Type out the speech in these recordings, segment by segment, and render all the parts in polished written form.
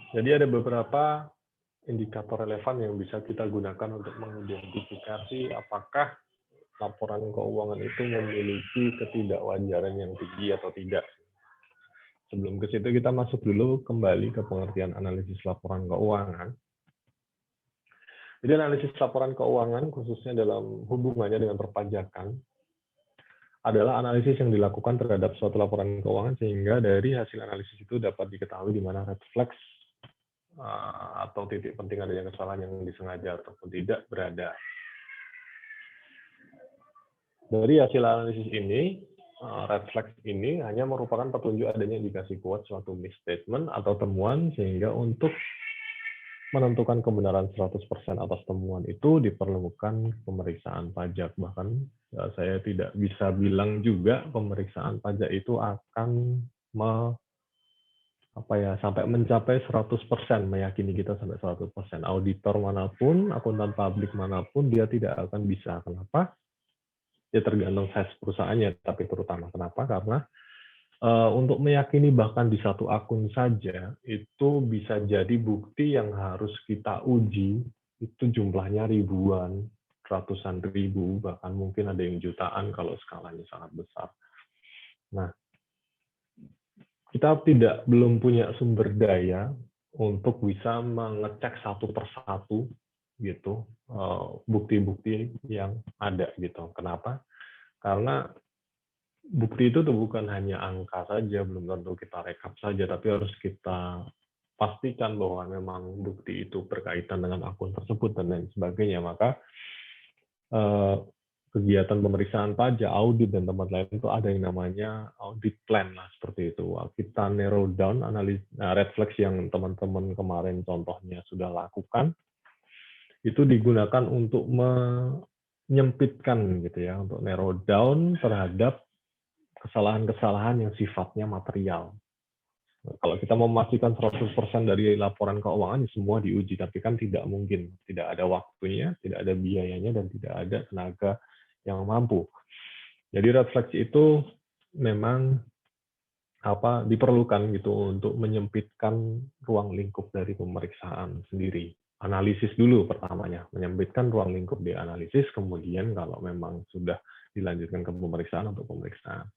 Jadi ada beberapa indikator relevan yang bisa kita gunakan untuk mengidentifikasi apakah laporan keuangan itu memiliki ketidakwajaran yang tinggi atau tidak. Sebelum ke situ kita masuk dulu kembali ke pengertian analisis laporan keuangan. Jadi analisis laporan keuangan khususnya dalam hubungannya dengan perpajakan adalah analisis yang dilakukan terhadap suatu laporan keuangan sehingga dari hasil analisis itu dapat diketahui di mana red flags atau titik penting adanya kesalahan yang disengaja ataupun tidak berada. Dari hasil analisis ini, red flags ini hanya merupakan petunjuk adanya indikasi kuat suatu misstatement atau temuan sehingga untuk menentukan kebenaran 100% atas temuan itu diperlukan pemeriksaan pajak. Bahkan saya tidak bisa bilang juga pemeriksaan pajak itu akan sampai mencapai 100%, meyakini kita sampai 100%. Auditor manapun, akuntan publik manapun, dia tidak akan bisa. Kenapa? Ya tergantung size perusahaannya, tapi terutama kenapa? Karena untuk meyakini bahkan di satu akun saja, itu bisa jadi bukti yang harus kita uji, itu jumlahnya ribuan, ratusan ribu, bahkan mungkin ada yang jutaan kalau skalanya sangat besar. Nah, kita belum punya sumber daya untuk bisa mengecek satu persatu gitu bukti-bukti yang ada gitu. Kenapa? Karena bukti itu tuh bukan hanya angka saja, belum tentu kita rekap saja, tapi harus kita pastikan bahwa memang bukti itu berkaitan dengan akun tersebut dan lain sebagainya. Maka kegiatan pemeriksaan pajak, audit, dan tempat lain itu ada yang namanya audit plan lah, seperti itu. Kita narrow down red flags yang teman-teman kemarin contohnya sudah lakukan, itu digunakan untuk menyempitkan gitu ya, untuk narrow down terhadap kesalahan-kesalahan yang sifatnya material. Kalau kita memastikan 100% dari laporan keuangan, semua diuji, tapi kan tidak mungkin. Tidak ada waktunya, tidak ada biayanya, dan tidak ada tenaga yang mampu. Jadi red flags itu memang diperlukan gitu untuk menyempitkan ruang lingkup dari pemeriksaan sendiri. Analisis dulu pertamanya, menyempitkan ruang lingkup di analisis, kemudian kalau memang sudah dilanjutkan ke pemeriksaan untuk pemeriksaan.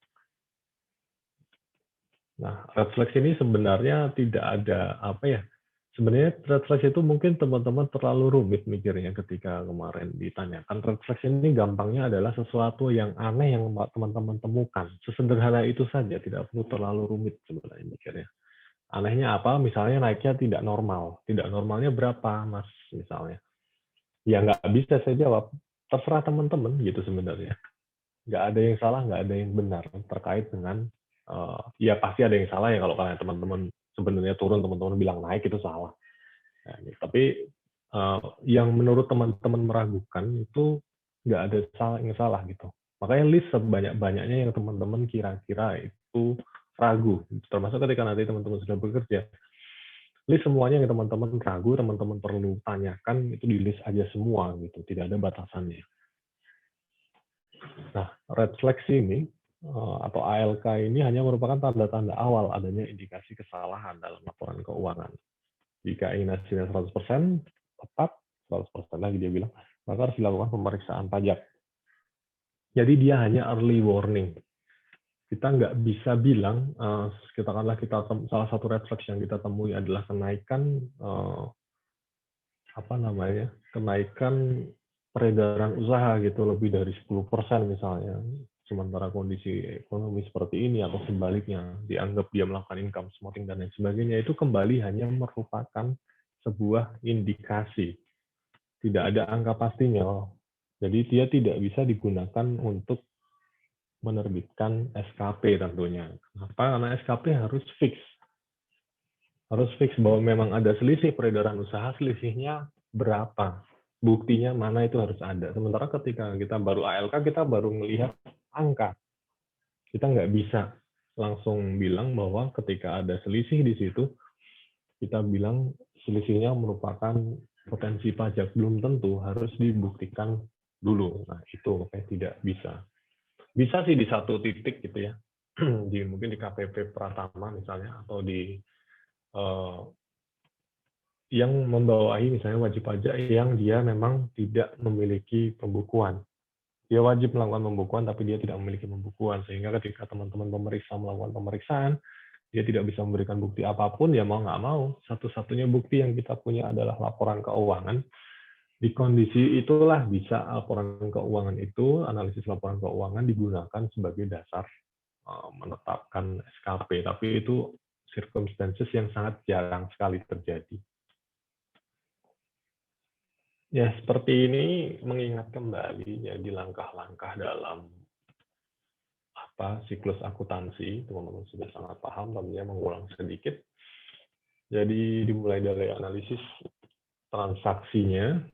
Nah, red flags ini sebenarnya tidak ada sebenarnya red flags itu mungkin teman-teman terlalu rumit mikirnya ketika kemarin ditanyakan. Red flags ini gampangnya adalah sesuatu yang aneh yang teman-teman temukan. Sesederhana itu saja, tidak perlu terlalu rumit sebenarnya mikirnya. Anehnya apa? Misalnya naiknya tidak normal. Tidak normalnya berapa, Mas, misalnya? Ya nggak bisa saya jawab. Terserah teman-teman gitu sebenarnya. Nggak ada yang salah, nggak ada yang benar terkait dengan ya pasti ada yang salah ya kalau kalian teman-teman sebenarnya turun, teman-teman bilang naik itu salah. Nah, tapi yang menurut teman-teman meragukan itu nggak ada yang salah gitu. Makanya list sebanyak-banyaknya yang teman-teman kira-kira itu ragu. Termasuk ketika nanti teman-teman sudah bekerja, list semuanya yang teman-teman ragu, teman-teman perlu tanyakan, itu di list aja semua gitu, tidak ada batasannya. Nah, red flags ini atau ALK ini hanya merupakan tanda-tanda awal adanya indikasi kesalahan dalam laporan keuangan. Jika ingin hasilnya 100% tepat, 100% lagi dia bilang, maka harus dilakukan pemeriksaan pajak. Jadi dia hanya early warning. Kita nggak bisa bilang, salah satu red flags yang kita temui adalah kenaikan kenaikan peredaran usaha gitu lebih dari 10% misalnya, sementara kondisi ekonomi seperti ini atau sebaliknya dianggap dia melakukan income smoking dan lain sebagainya, itu kembali hanya merupakan sebuah indikasi, tidak ada angka pastinya. Jadi dia tidak bisa digunakan untuk menerbitkan SKP tentunya. Kenapa? Karena SKP harus fix bahwa memang ada selisih peredaran usaha, selisihnya berapa, buktinya mana, itu harus ada. Sementara ketika kita baru ALK, kita baru melihat angka. Kita nggak bisa langsung bilang bahwa ketika ada selisih di situ, kita bilang selisihnya merupakan potensi pajak. Belum tentu, harus dibuktikan dulu. Nah, itu kayak tidak bisa. Bisa sih di satu titik gitu ya, mungkin di KPP Pratama misalnya, atau di yang membawahi misalnya wajib pajak yang dia memang tidak memiliki pembukuan. Dia wajib melakukan pembukuan, tapi dia tidak memiliki pembukuan. Sehingga ketika teman-teman pemeriksa melakukan pemeriksaan, dia tidak bisa memberikan bukti apapun, ya mau nggak mau. Satu-satunya bukti yang kita punya adalah laporan keuangan. Di kondisi itulah bisa laporan keuangan itu, analisis laporan keuangan digunakan sebagai dasar menetapkan SKP. Tapi itu circumstances yang sangat jarang sekali terjadi. Ya, seperti ini mengingat kembali jadi langkah-langkah dalam siklus akuntansi, teman-teman sudah sangat paham, tentunya mengulang sedikit. Jadi dimulai dari analisis transaksinya,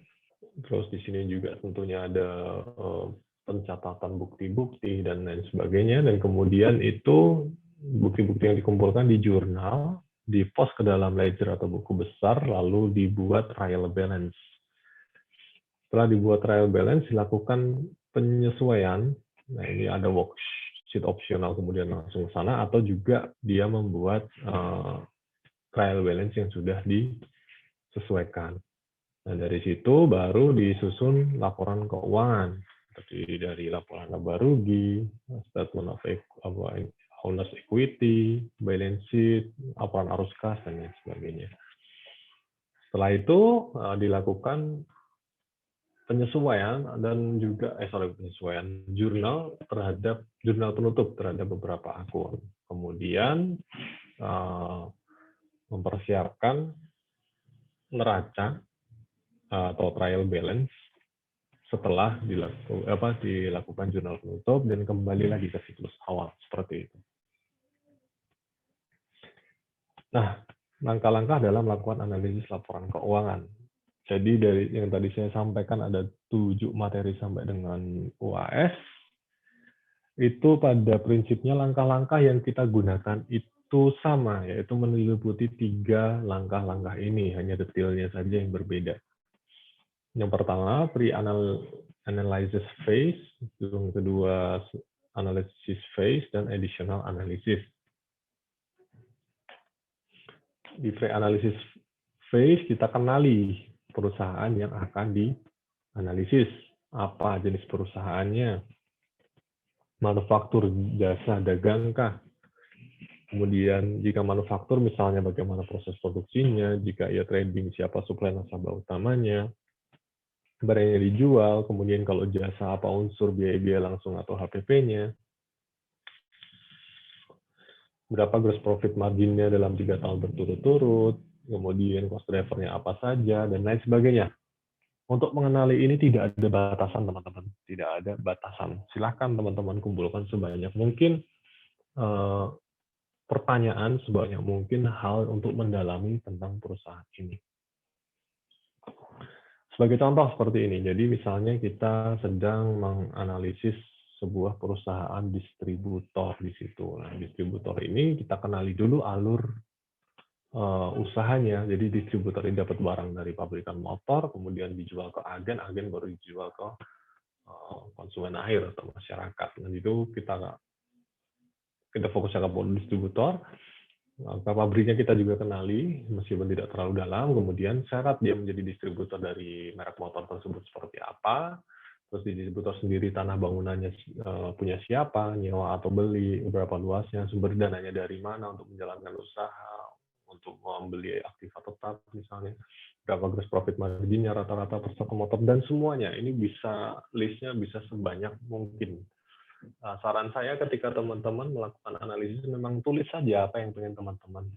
terus di sini juga tentunya ada pencatatan bukti-bukti dan lain sebagainya, dan kemudian itu bukti-bukti yang dikumpulkan di jurnal, di-post ke dalam ledger atau buku besar, lalu dibuat trial balance. Setelah dibuat trial balance, dilakukan penyesuaian. Nah, ini ada worksheet opsional kemudian langsung ke sana, atau juga dia membuat trial balance yang sudah disesuaikan. Nah, dari situ baru disusun laporan keuangan, terdiri dari laporan laba rugi, statement of owner's equity, balance sheet, laporan arus kas, dan lain sebagainya. Setelah itu dilakukan penyesuaian dan juga penyesuaian jurnal penutup terhadap beberapa akun. Kemudian mempersiapkan neraca atau trial balance setelah dilakukan jurnal penutup dan kembali lagi ke siklus awal seperti itu. Nah, langkah-langkah dalam melakukan analisis laporan keuangan. Jadi dari yang tadi saya sampaikan ada 7 materi sampai dengan UAS, itu pada prinsipnya langkah-langkah yang kita gunakan itu sama, yaitu meliputi 3 langkah-langkah ini, hanya detailnya saja yang berbeda. Yang pertama, pre-analysis phase, yang kedua analysis phase, dan additional analysis. Di pre-analysis phase, kita kenali perusahaan yang akan dianalisis. Apa jenis perusahaannya? Manufaktur, jasa, dagangkah? Kemudian jika manufaktur, misalnya bagaimana proses produksinya, jika ia trading, siapa suplai nasabah utamanya, barangnya dijual, kemudian kalau jasa apa unsur biaya langsung atau HPP-nya, berapa gross profit margin-nya dalam 3 tahun berturut-turut, kemudian cost driver-nya apa saja, dan lain sebagainya. Untuk mengenali ini tidak ada batasan, teman-teman. Tidak ada batasan. Silahkan teman-teman kumpulkan sebanyak mungkin pertanyaan, sebanyak mungkin hal untuk mendalami tentang perusahaan ini. Sebagai contoh seperti ini, jadi misalnya kita sedang menganalisis sebuah perusahaan distributor di situ. Nah, distributor ini kita kenali dulu alur usahanya. Jadi distributor ini dapat barang dari pabrikan motor, kemudian dijual ke agen, agen baru dijual ke konsumen akhir atau masyarakat. Dan itu kita fokusnya ke distributor. Ke pabriknya kita juga kenali, meskipun tidak terlalu dalam. Kemudian syarat dia menjadi distributor dari merek motor tersebut seperti apa. Terus di distributor sendiri tanah bangunannya punya siapa, nyewa atau beli, berapa luasnya, sumber dananya dari mana untuk menjalankan usaha, untuk membeli aktiva tetap misalnya, berapa gross profit margin-nya rata-rata per satu motor, dan semuanya. Ini bisa listnya bisa sebanyak mungkin. Saran saya ketika teman-teman melakukan analisis, memang tulis saja apa yang pengen teman-teman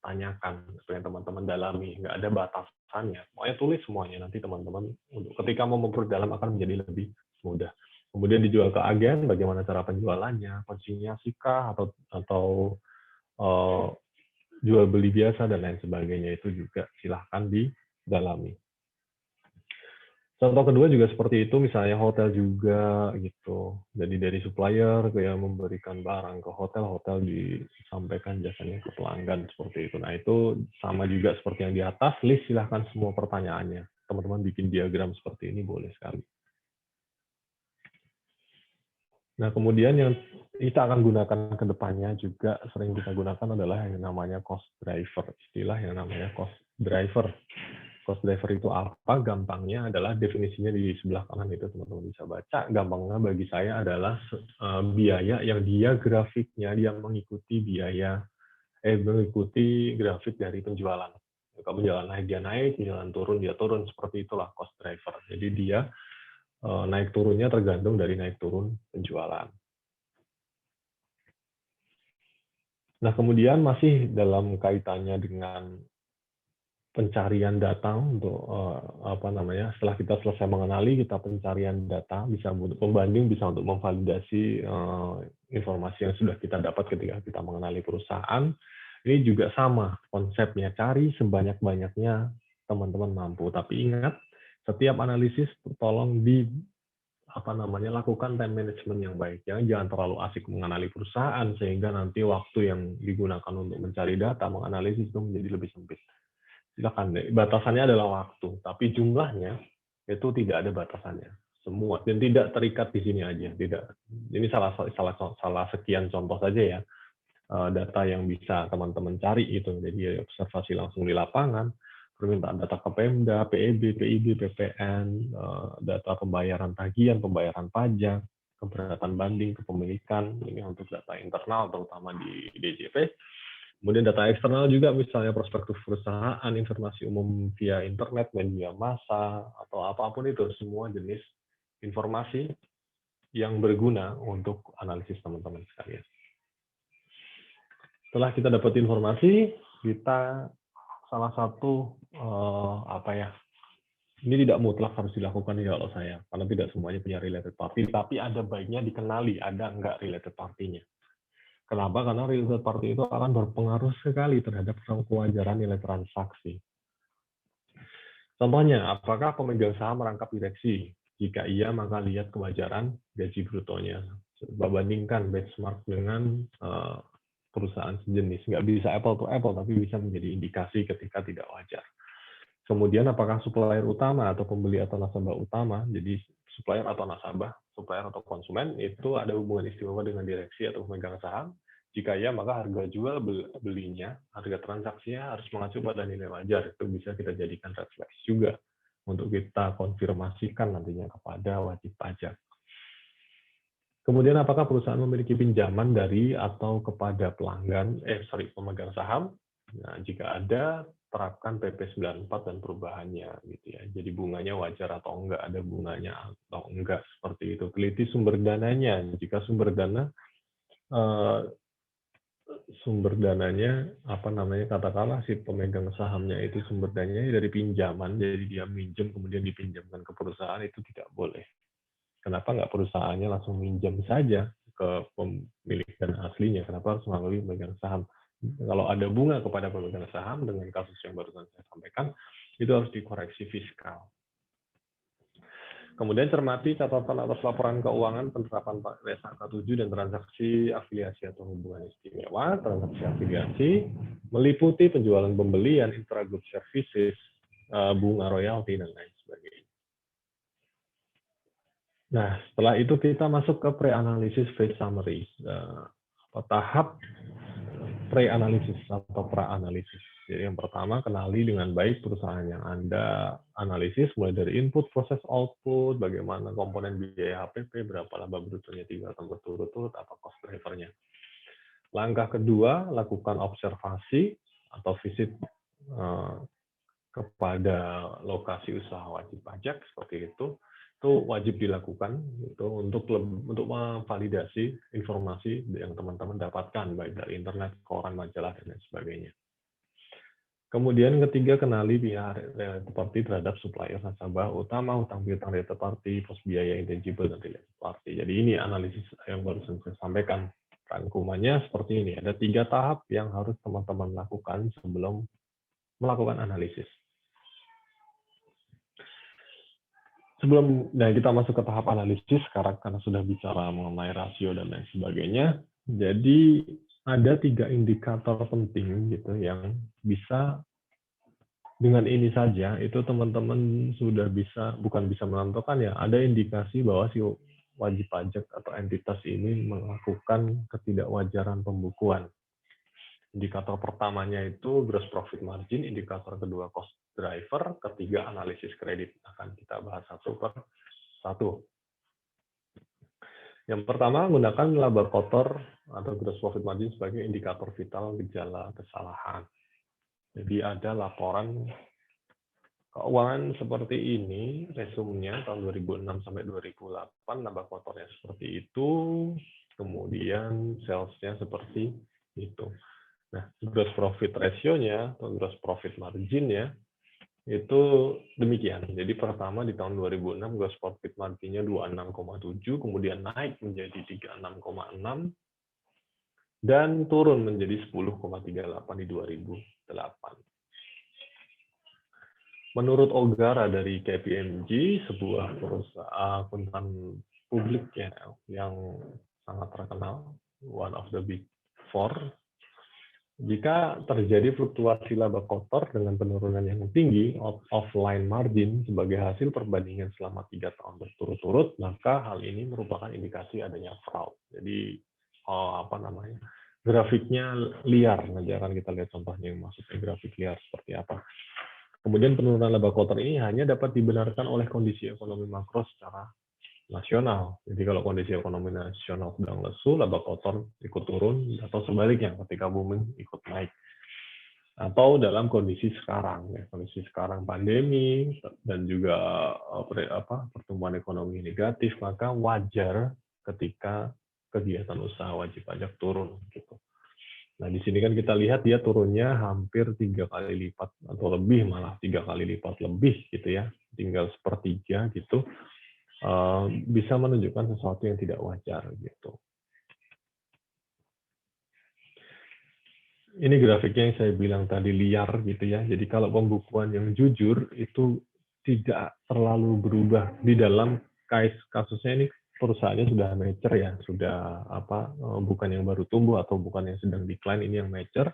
tanyakan, pengen teman-teman dalami, nggak ada batasannya. Pokoknya tulis semuanya, nanti teman-teman ketika mau memperdalam akan menjadi lebih mudah. Kemudian dijual ke agen, bagaimana cara penjualannya, konsignasikah atau jual beli biasa dan lain sebagainya, itu juga silahkan didalami. Contoh kedua juga seperti itu, misalnya hotel juga gitu. Jadi dari supplier yang memberikan barang ke hotel, hotel disampaikan jasanya ke pelanggan seperti itu. Nah itu sama juga seperti yang di atas, list silahkan semua pertanyaannya. Teman-teman bikin diagram seperti ini boleh sekali. Nah, kemudian yang kita akan gunakan ke depannya juga sering kita gunakan adalah yang namanya cost driver. Istilah yang namanya cost driver. Cost driver itu apa? Gampangnya adalah definisinya di sebelah kanan itu teman-teman bisa baca. Gampangnya bagi saya adalah biaya yang dia grafiknya dia mengikuti grafik dari penjualan. Kalau penjualan naik dia naik, penjualan turun dia turun, seperti itulah cost driver. Jadi dia naik turunnya tergantung dari naik turun penjualan. Nah, kemudian masih dalam kaitannya dengan pencarian data untuk setelah kita selesai mengenali, kita pencarian data bisa untuk pembanding, bisa untuk memvalidasi informasi yang sudah kita dapat ketika kita mengenali perusahaan. Ini juga sama konsepnya, cari sebanyak-banyaknya teman-teman mampu. Tapi ingat, setiap analisis tolong lakukan time management yang baik. Jangan terlalu asik mengenali perusahaan sehingga nanti waktu yang digunakan untuk mencari data, menganalisis itu menjadi lebih sempit. Silakan deh. Batasannya adalah waktu, tapi jumlahnya itu tidak ada batasannya. Semua dan tidak terikat di sini aja. Tidak. Ini salah sekian contoh saja ya data yang bisa teman-teman cari itu. Jadi observasi langsung di lapangan, permintaan data ke Pemda, PEB, PIB, PPN, data pembayaran tagihan, pembayaran pajak, keberatan banding, kepemilikan, ini untuk data internal terutama di DJP. Kemudian data eksternal juga misalnya prospektus perusahaan, informasi umum via internet, media massa, atau apapun itu, semua jenis informasi yang berguna untuk analisis teman-teman sekalian. Setelah kita dapat informasi, kita salah satu ini tidak mutlak harus dilakukan ya kalau saya, karena tidak semuanya punya related party, tapi ada baiknya dikenali ada enggak related party-nya. Kenapa? Karena related party itu akan berpengaruh sekali terhadap kewajaran nilai transaksi. Contohnya, apakah pemegang saham merangkap direksi? Jika iya, maka lihat kewajaran gaji brutonya. Bandingkan benchmark dengan perusahaan sejenis. Nggak bisa apple to apple, tapi bisa menjadi indikasi ketika tidak wajar. Kemudian, apakah supplier utama atau pembeli atau nasabah utama, jadi supplier atau nasabah, supplier atau konsumen, itu ada hubungan istimewa dengan direksi atau pemegang saham? Jika ya, maka harga jual belinya, harga transaksinya harus mengacu pada nilai wajar. Itu bisa kita jadikan red flag juga untuk kita konfirmasikan nantinya kepada wajib pajak. Kemudian apakah perusahaan memiliki pinjaman dari atau kepada pemegang saham? Nah, jika ada, terapkan PP 94 dan perubahannya gitu ya. Jadi bunganya wajar atau enggak, ada bunganya atau enggak, seperti itu. Teliti sumber dananya. Jika sumber dananya katakanlah si pemegang sahamnya itu sumber dananya dari pinjaman, jadi dia minjem kemudian dipinjamkan ke perusahaan, itu tidak boleh. Kenapa nggak perusahaannya langsung minjam saja ke pemilik dana aslinya? Kenapa harus melalui pemegang saham? Kalau ada bunga kepada pemegang saham dengan kasus yang barusan saya sampaikan, itu harus dikoreksi fiskal. Kemudian cermati catatan atas laporan keuangan penerapan angka 7 dan transaksi afiliasi atau hubungan istimewa. Transaksi afiliasi meliputi penjualan pembelian, intragroup services, bunga royalti, dan lain sebagainya. Nah, setelah itu kita masuk ke pre-analysis phase summary. Tahap pre-analysis atau pra-analisis. Jadi yang pertama, kenali dengan baik perusahaan yang Anda analisis, mulai dari input, proses, output, bagaimana komponen biaya HPP, berapa laba brutonya 3 tahun berturut-turut, apa cost driver-nya. Langkah kedua, lakukan observasi atau visit kepada lokasi usaha wajib pajak, seperti itu wajib dilakukan itu untuk memvalidasi informasi yang teman-teman dapatkan baik dari internet, koran, majalah, dan lain sebagainya. Kemudian ketiga, kenali pihak related party terhadap supplier, nasabah utama, utang piutang related party, pos biaya intangible, dan related party. Jadi ini analisis yang baru saya sampaikan. Rangkumannya seperti ini. Ada 3 tahap yang harus teman-teman lakukan sebelum melakukan analisis. Nah, kita masuk ke tahap analisis sekarang karena sudah bicara mengenai rasio dan lain sebagainya. Jadi ada 3 indikator penting gitu yang bisa dengan ini saja itu teman-teman sudah bukan bisa menentukan ya, ada indikasi bahwa si wajib pajak atau entitas ini melakukan ketidakwajaran pembukuan. Indikator pertamanya itu gross profit margin, indikator kedua cost driver, ketiga analisis kredit. Akan kita bahas satu per satu. Yang pertama, gunakan laba kotor atau gross profit margin sebagai indikator vital gejala kesalahan. Jadi ada laporan keuangan seperti ini, resumenya tahun 2006 sampai 2008, laba kotornya seperti itu, kemudian sales-nya seperti itu. Nah, gross profit ratio-nya atau gross profit margin-nya itu demikian. Jadi pertama di tahun 2006 gross profit margin-nya 26,7, kemudian naik menjadi 36,6 dan turun menjadi 10,38 di 2008. Menurut Ogara dari KPMG, sebuah perusahaan akuntan publik yang sangat terkenal, one of the big four, jika terjadi fluktuasi laba kotor dengan penurunan yang tinggi, offline margin sebagai hasil perbandingan selama 3 tahun berturut-turut, maka hal ini merupakan indikasi adanya fraud. Jadi grafiknya liar. Nanti akan kita lihat contohnya yang maksudnya grafik liar seperti apa. Kemudian penurunan laba kotor ini hanya dapat dibenarkan oleh kondisi ekonomi makro secara nasional. Jadi kalau kondisi ekonomi nasional sedang lesu, laba kotor ikut turun, atau sebaliknya ketika booming ikut naik. Atau dalam kondisi sekarang, kondisi sekarang pandemi dan juga pertumbuhan ekonomi negatif, maka wajar ketika kegiatan usaha wajib pajak turun gitu. Nah, di sini kan kita lihat dia turunnya hampir 3 kali lipat atau lebih, malah 3 kali lipat lebih gitu ya, tinggal sepertiga gitu, bisa menunjukkan sesuatu yang tidak wajar gitu. Ini grafiknya yang saya bilang tadi liar gitu ya. Jadi kalau pembukuan yang jujur itu tidak terlalu berubah di dalam kasusnya ini. Perusahaannya sudah mature ya, sudah bukan yang baru tumbuh atau bukan yang sedang decline, ini yang mature,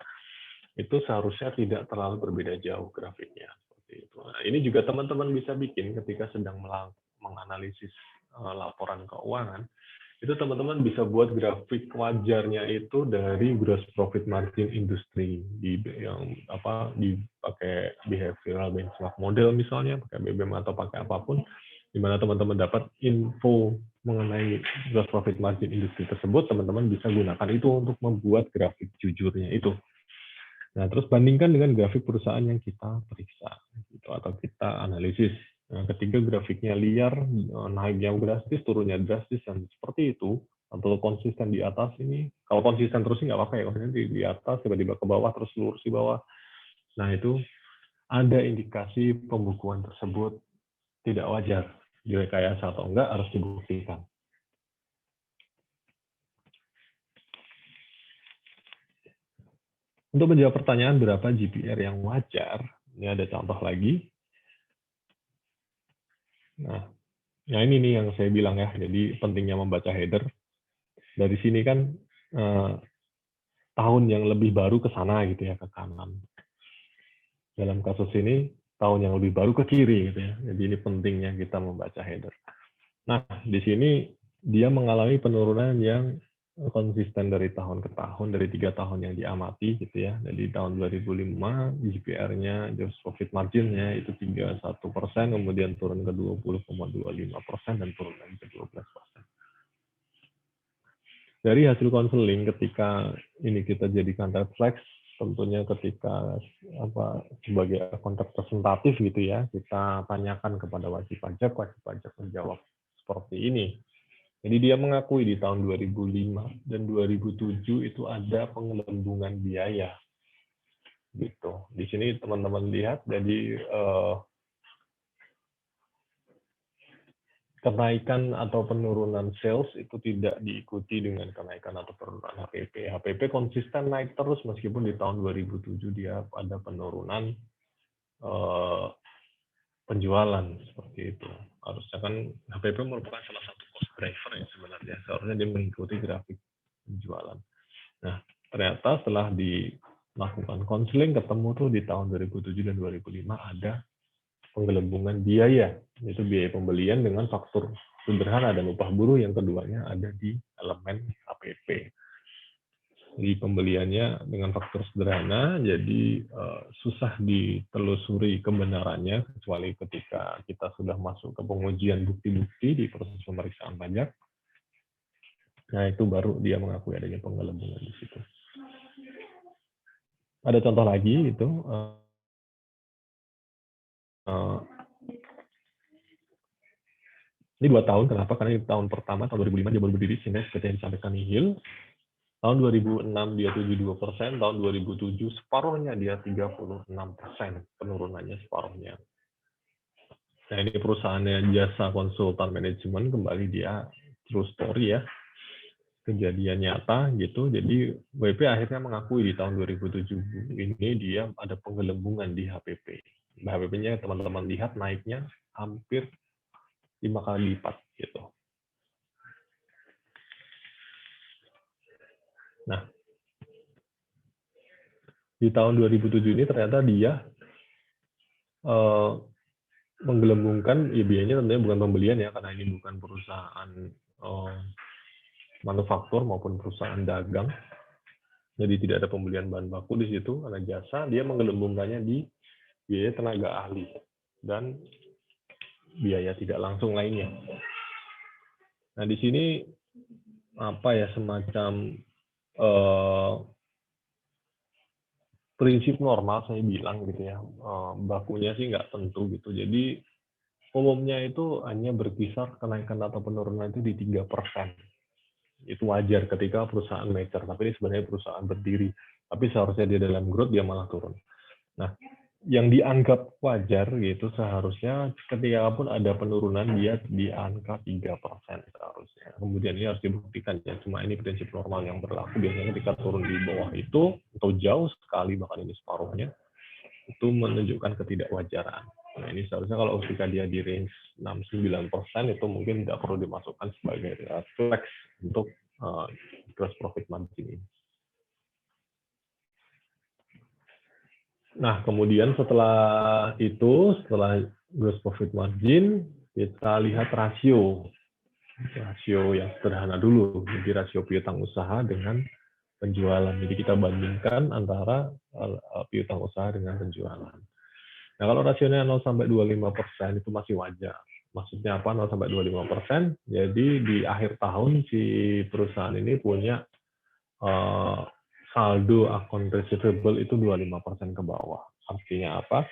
itu seharusnya tidak terlalu berbeda jauh grafiknya seperti itu. Nah, ini juga teman-teman bisa bikin ketika sedang menganalisis laporan keuangan. Itu teman-teman bisa buat grafik wajarnya itu dari gross profit margin industri dipakai behavioral benchmark model misalnya, pakai BBM atau pakai apapun, di mana teman-teman dapat info mengenai gross profit margin industri tersebut, teman-teman bisa gunakan itu untuk membuat grafik jujurnya itu. Nah, terus bandingkan dengan grafik perusahaan yang kita periksa gitu, atau kita analisis. Nah, ketika grafiknya liar, naiknya drastis, turunnya drastis, dan seperti itu, atau konsisten di atas ini, kalau konsisten terus nggak apa-apa ya, konsisten di atas, tiba-tiba ke bawah, terus lurus di bawah. Nah, itu ada indikasi pembukuan tersebut tidak wajar. Direkayasa atau enggak harus dibuktikan. Untuk menjawab pertanyaan berapa GPR yang wajar, ini ada contoh lagi. Nah, ini nih yang saya bilang ya, jadi pentingnya membaca header. Dari sini kan tahun yang lebih baru ke sana gitu ya, ke kanan. Dalam kasus ini, tahun yang lebih baru ke kiri gitu ya. Jadi ini pentingnya kita membaca header. Nah, di sini dia mengalami penurunan yang konsisten dari tahun ke tahun, dari 3 tahun yang diamati gitu ya. Jadi tahun 2005 GPR-nya, gross profit margin-nya itu 31%, kemudian turun ke 20,25% dan turun lagi ke 12%. Dari hasil konseling ketika ini kita jadikan refleks, tentunya ketika sebagai konteks representatif gitu ya, kita tanyakan kepada wajib pajak menjawab seperti ini. Jadi dia mengakui di tahun 2005 dan 2007 itu ada pengelembungan biaya. Gitu. Di sini teman-teman lihat, jadi kenaikan atau penurunan sales itu tidak diikuti dengan kenaikan atau penurunan HPP. HPP konsisten naik terus meskipun di tahun 2007 dia ada penurunan penjualan seperti itu. Harusnya kan HPP merupakan salah satu cost driver ya sebenarnya. Seharusnya dia mengikuti grafik penjualan. Nah, ternyata setelah dilakukan konseling ketemu tuh di tahun 2007 dan 2005 ada penggelembungan biaya, yaitu biaya pembelian dengan faktur sederhana dan upah buruh yang keduanya ada di elemen HPP. Di pembeliannya dengan faktor sederhana, jadi susah ditelusuri kebenarannya, kecuali ketika kita sudah masuk ke pengujian bukti-bukti di proses pemeriksaan pajak. Nah, itu baru dia mengakui adanya penggelembungan di situ. Ada contoh lagi, itu ini 2 tahun, kenapa? Karena ini tahun pertama, tahun 2005 dia baru berdiri, sehingga seperti yang disampaikan Nihil, tahun 2006 dia 72%, tahun 2007 separuhnya dia 36%, penurunannya separuhnya. Nah, ini perusahaannya jasa konsultan manajemen, kembali dia true story ya, kejadian nyata gitu. Jadi WP akhirnya mengakui di tahun 2007 ini dia ada penggelembungan di HPP. HPP-nya teman-teman lihat naiknya hampir 5 kali lipat gitu. Nah, di tahun 2007 ini ternyata dia menggelembungkan, ya biayanya tentunya bukan pembelian ya, karena ini bukan perusahaan manufaktur maupun perusahaan dagang. Jadi tidak ada pembelian bahan baku di situ, karena jasa, dia menggelembungkannya di biaya tenaga ahli dan biaya tidak langsung lainnya. Nah, di sini apa ya, semacam prinsip normal saya bilang gitu ya, bakunya sih nggak tentu gitu. Jadi umumnya itu hanya berkisar kenaikan atau penurunan itu di 3%. Itu wajar ketika perusahaan mature, tapi ini sebenarnya perusahaan berdiri. Tapi seharusnya dia dalam growth, dia malah turun. Nah, yang dianggap wajar gitu seharusnya ketika pun ada penurunan dia di angka 3% seharusnya. Kemudian ini harus dibuktikan ya, cuma ini prinsip normal yang berlaku. Biasanya ketika turun di bawah itu atau jauh sekali, bahkan ini separuhnya, itu menunjukkan ketidakwajaran. Nah, ini seharusnya kalau ketika dia di range 6-9% itu mungkin tidak perlu dimasukkan sebagai flex untuk gross profit margin ini. Nah, kemudian setelah itu, setelah gross profit margin, kita lihat rasio yang sederhana dulu. Jadi rasio piutang usaha dengan penjualan. Jadi kita bandingkan antara piutang usaha dengan penjualan. Nah, kalau rasionya 0-25% itu masih wajar. Maksudnya apa 0-25%? Jadi di akhir tahun si perusahaan ini punya saldo account receivable itu 25% ke bawah. Artinya apa?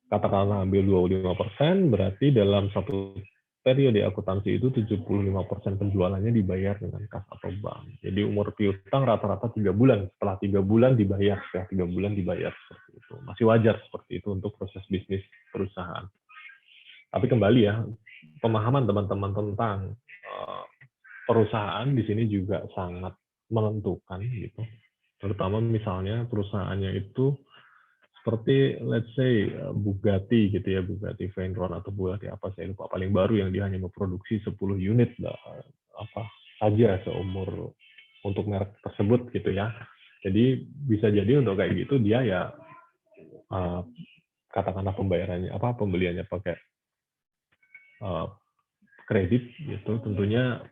Katakanlah ambil 25%, berarti dalam satu periode akuntansi itu 75% penjualannya dibayar dengan kas atau bank. Jadi umur piutang rata-rata 3 bulan. Setelah 3 bulan dibayar, setelah 3 bulan dibayar seperti itu. Masih wajar seperti itu untuk proses bisnis perusahaan. Tapi kembali ya, pemahaman teman-teman tentang perusahaan di sini juga sangat menentukan gitu. Terutama misalnya perusahaannya itu seperti let's say Bugatti gitu ya, Bugatti Veyron atau Bugatti apa saya lupa, paling baru yang dia hanya memproduksi 10 unit apa saja seumur untuk merek tersebut gitu ya. Jadi bisa jadi untuk kayak gitu dia ya katakanlah pembeliannya pakai kredit gitu, tentunya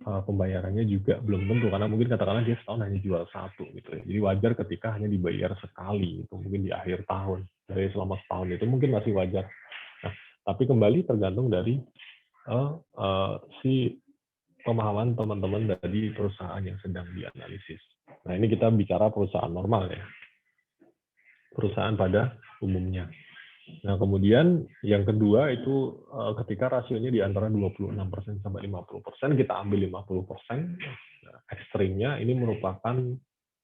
pembayarannya juga belum tentu, karena mungkin katakanlah dia setahun hanya jual satu gitu ya. Jadi wajar ketika hanya dibayar sekali, itu mungkin di akhir tahun. Dari selama setahun itu mungkin masih wajar. Nah, tapi kembali tergantung dari si pemahaman teman-teman dari perusahaan yang sedang dianalisis. Nah, ini kita bicara perusahaan normal ya. Perusahaan pada umumnya. Nah, kemudian yang kedua itu ketika rasionya di antara 26% sampai 50%, kita ambil 50%, ekstrimnya ini merupakan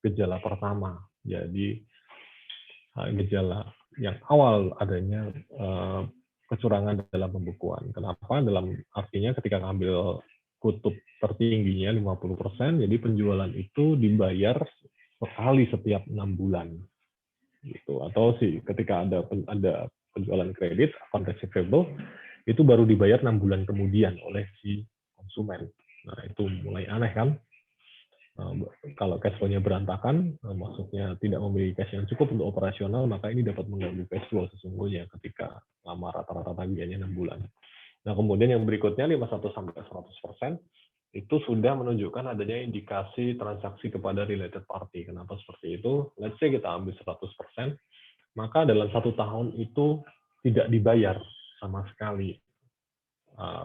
gejala pertama. Jadi gejala yang awal adanya kecurangan dalam pembukuan. Kenapa? Dalam artinya ketika ngambil kutub tertingginya 50%, jadi penjualan itu dibayar sekali setiap 6 bulan. Gitu. Atau sih ketika ada penjualan kredit account receivable itu baru dibayar 6 bulan kemudian oleh si konsumen. Nah, itu mulai aneh kan? Kalau cash flow-nya berantakan, maksudnya tidak memiliki cash yang cukup untuk operasional, maka ini dapat mengganggu cash flow sesungguhnya ketika lama rata-rata tagihannya 6 bulan. Nah, kemudian yang berikutnya 51 sampai 100% itu sudah menunjukkan adanya indikasi transaksi kepada related party. Kenapa seperti itu? Let's say kita ambil 100%, maka dalam 1 tahun itu tidak dibayar sama sekali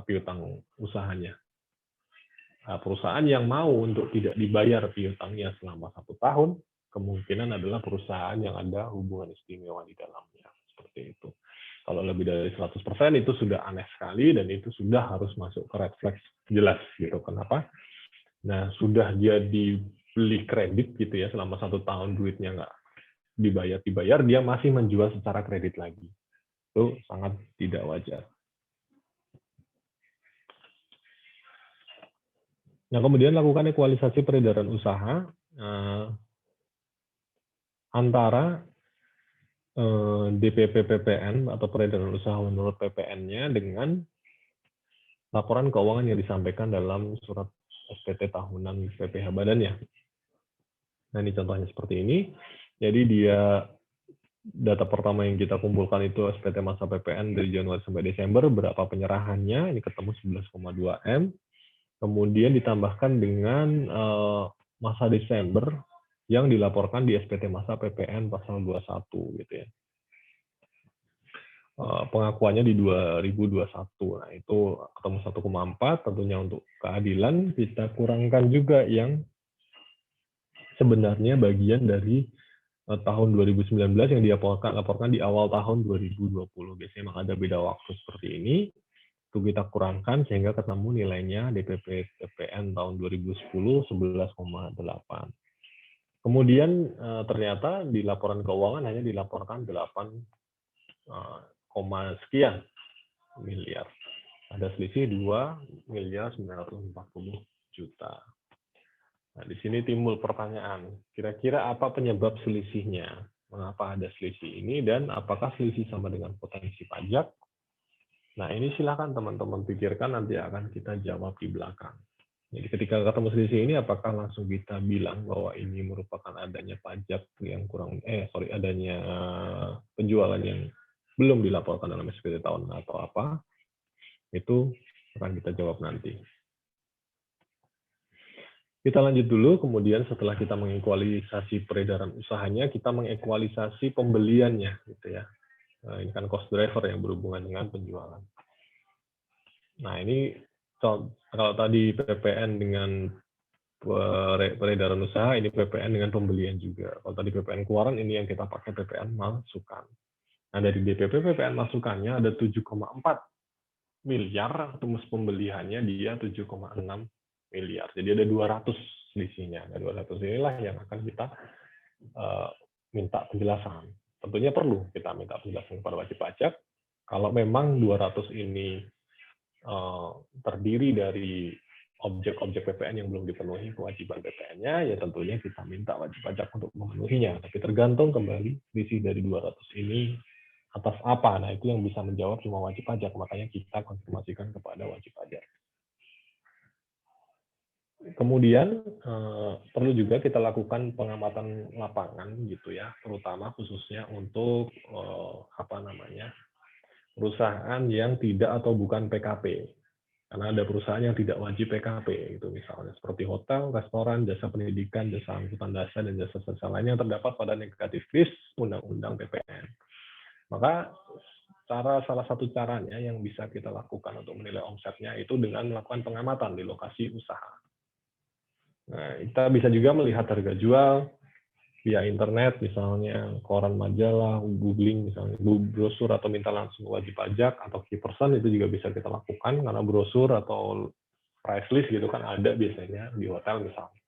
piutang usahanya. Perusahaan yang mau untuk tidak dibayar piutangnya selama 1 tahun, kemungkinan adalah perusahaan yang ada hubungan istimewa di dalamnya. Seperti itu. Kalau lebih dari 100% itu sudah aneh sekali dan itu sudah harus masuk ke red flag jelas gitu. Kenapa? Nah, sudah dia dibeli kredit gitu ya, selama 1 tahun duitnya nggak dibayar, dia masih menjual secara kredit lagi. Itu sangat tidak wajar. Nah, kemudian lakukan ekualisasi peredaran usaha antara DPP PPN atau peredaran usaha menurut PPN-nya dengan laporan keuangan yang disampaikan dalam surat SPT tahunan PPh badannya. Nah, ini contohnya seperti ini. Jadi dia data pertama yang kita kumpulkan itu SPT masa PPN dari Januari sampai Desember, berapa penyerahannya, ini ketemu 11,2 M. Kemudian ditambahkan dengan masa Desember yang dilaporkan di SPT masa PPN pasal 21 gitu ya. Pengakuannya di 2021. Nah, itu ketemu 1,4, tentunya untuk keadilan kita kurangkan juga yang sebenarnya bagian dari tahun 2019 yang dilaporkan di awal tahun 2020. Biasanya memang ada beda waktu seperti ini. Itu kita kurangkan sehingga ketemu nilainya DPP PPN tahun 2010 11,8. Kemudian ternyata di laporan keuangan hanya dilaporkan 8, sekian miliar. Ada selisih 2 miliar 940 juta. Nah, di sini timbul pertanyaan, kira-kira apa penyebab selisihnya? Mengapa ada selisih ini dan apakah selisih sama dengan potensi pajak? Nah, ini silakan teman-teman pikirkan, nanti akan kita jawab di belakang. Jadi ketika ketemu selisih ini, apakah langsung kita bilang bahwa ini merupakan adanya pajak yang adanya penjualan yang belum dilaporkan dalam SPT tahunan atau apa? Itu akan kita jawab nanti. Kita lanjut dulu, kemudian setelah kita mengekualisasi peredaran usahanya, kita mengekualisasi pembeliannya, gitu ya. Nah, ini kan cost driver yang berhubungan dengan penjualan. Nah, ini kalau tadi PPN dengan peredaran usaha, ini PPN dengan pembelian juga. Kalau tadi PPN keluaran, ini yang kita pakai PPN masukan. Nah, dari DPP PPN masukannya ada 7,4 miliar, terus pembeliannya dia 7,6 miliar. Jadi ada 200 selisihnya. Nah, 200 inilah yang akan kita minta penjelasan. Tentunya perlu kita minta penjelasan kepada wajib pajak. Kalau memang 200 ini terdiri dari objek-objek PPN yang belum dipenuhi kewajiban PPN-nya, ya tentunya kita minta wajib pajak untuk memenuhinya. Tapi tergantung kembali selisih dari 200 ini atas apa. Nah, itu yang bisa menjawab cuma wajib pajak. Makanya kita konfirmasikan kepada wajib pajak. Kemudian perlu juga kita lakukan pengamatan lapangan gitu ya, terutama khususnya untuk perusahaan yang tidak atau bukan PKP. Karena ada perusahaan yang tidak wajib PKP, itu misalnya seperti hotel, restoran, jasa pendidikan, jasa angkutan dasar, dan jasa lainnya yang terdapat pada negatif list Undang-Undang PPN. Maka salah satu caranya yang bisa kita lakukan untuk menilai omsetnya itu dengan melakukan pengamatan di lokasi usaha. Nah, kita bisa juga melihat harga jual via internet, misalnya koran majalah, googling, misalnya brosur atau minta langsung wajib pajak atau key person, itu juga bisa kita lakukan karena brosur atau price list gitu kan ada biasanya di hotel misalnya.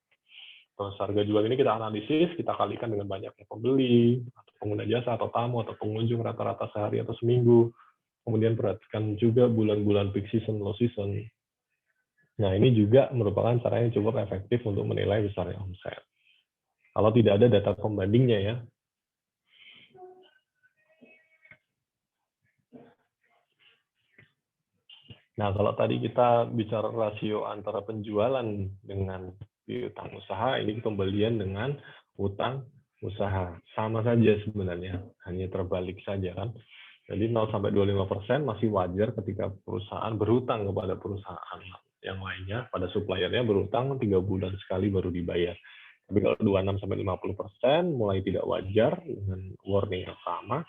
Terus harga jual ini kita analisis, kita kalikan dengan banyaknya pembeli, atau pengguna jasa, atau tamu, atau pengunjung rata-rata sehari atau seminggu. Kemudian perhatikan juga bulan-bulan peak season, low season. Nah, ini juga merupakan cara yang cukup efektif untuk menilai besarnya omset. Kalau tidak ada data pembandingnya ya. Nah, kalau tadi kita bicara rasio antara penjualan dengan piutang usaha, ini pembelian dengan utang usaha. Sama saja sebenarnya, hanya terbalik saja kan. Jadi 0 sampai 25% masih wajar ketika perusahaan berhutang kepada perusahaan yang lainnya, pada suppliernya berhutang 3 bulan sekali baru dibayar. Tapi kalau 26 sampai 50% mulai tidak wajar dengan warning yang sama.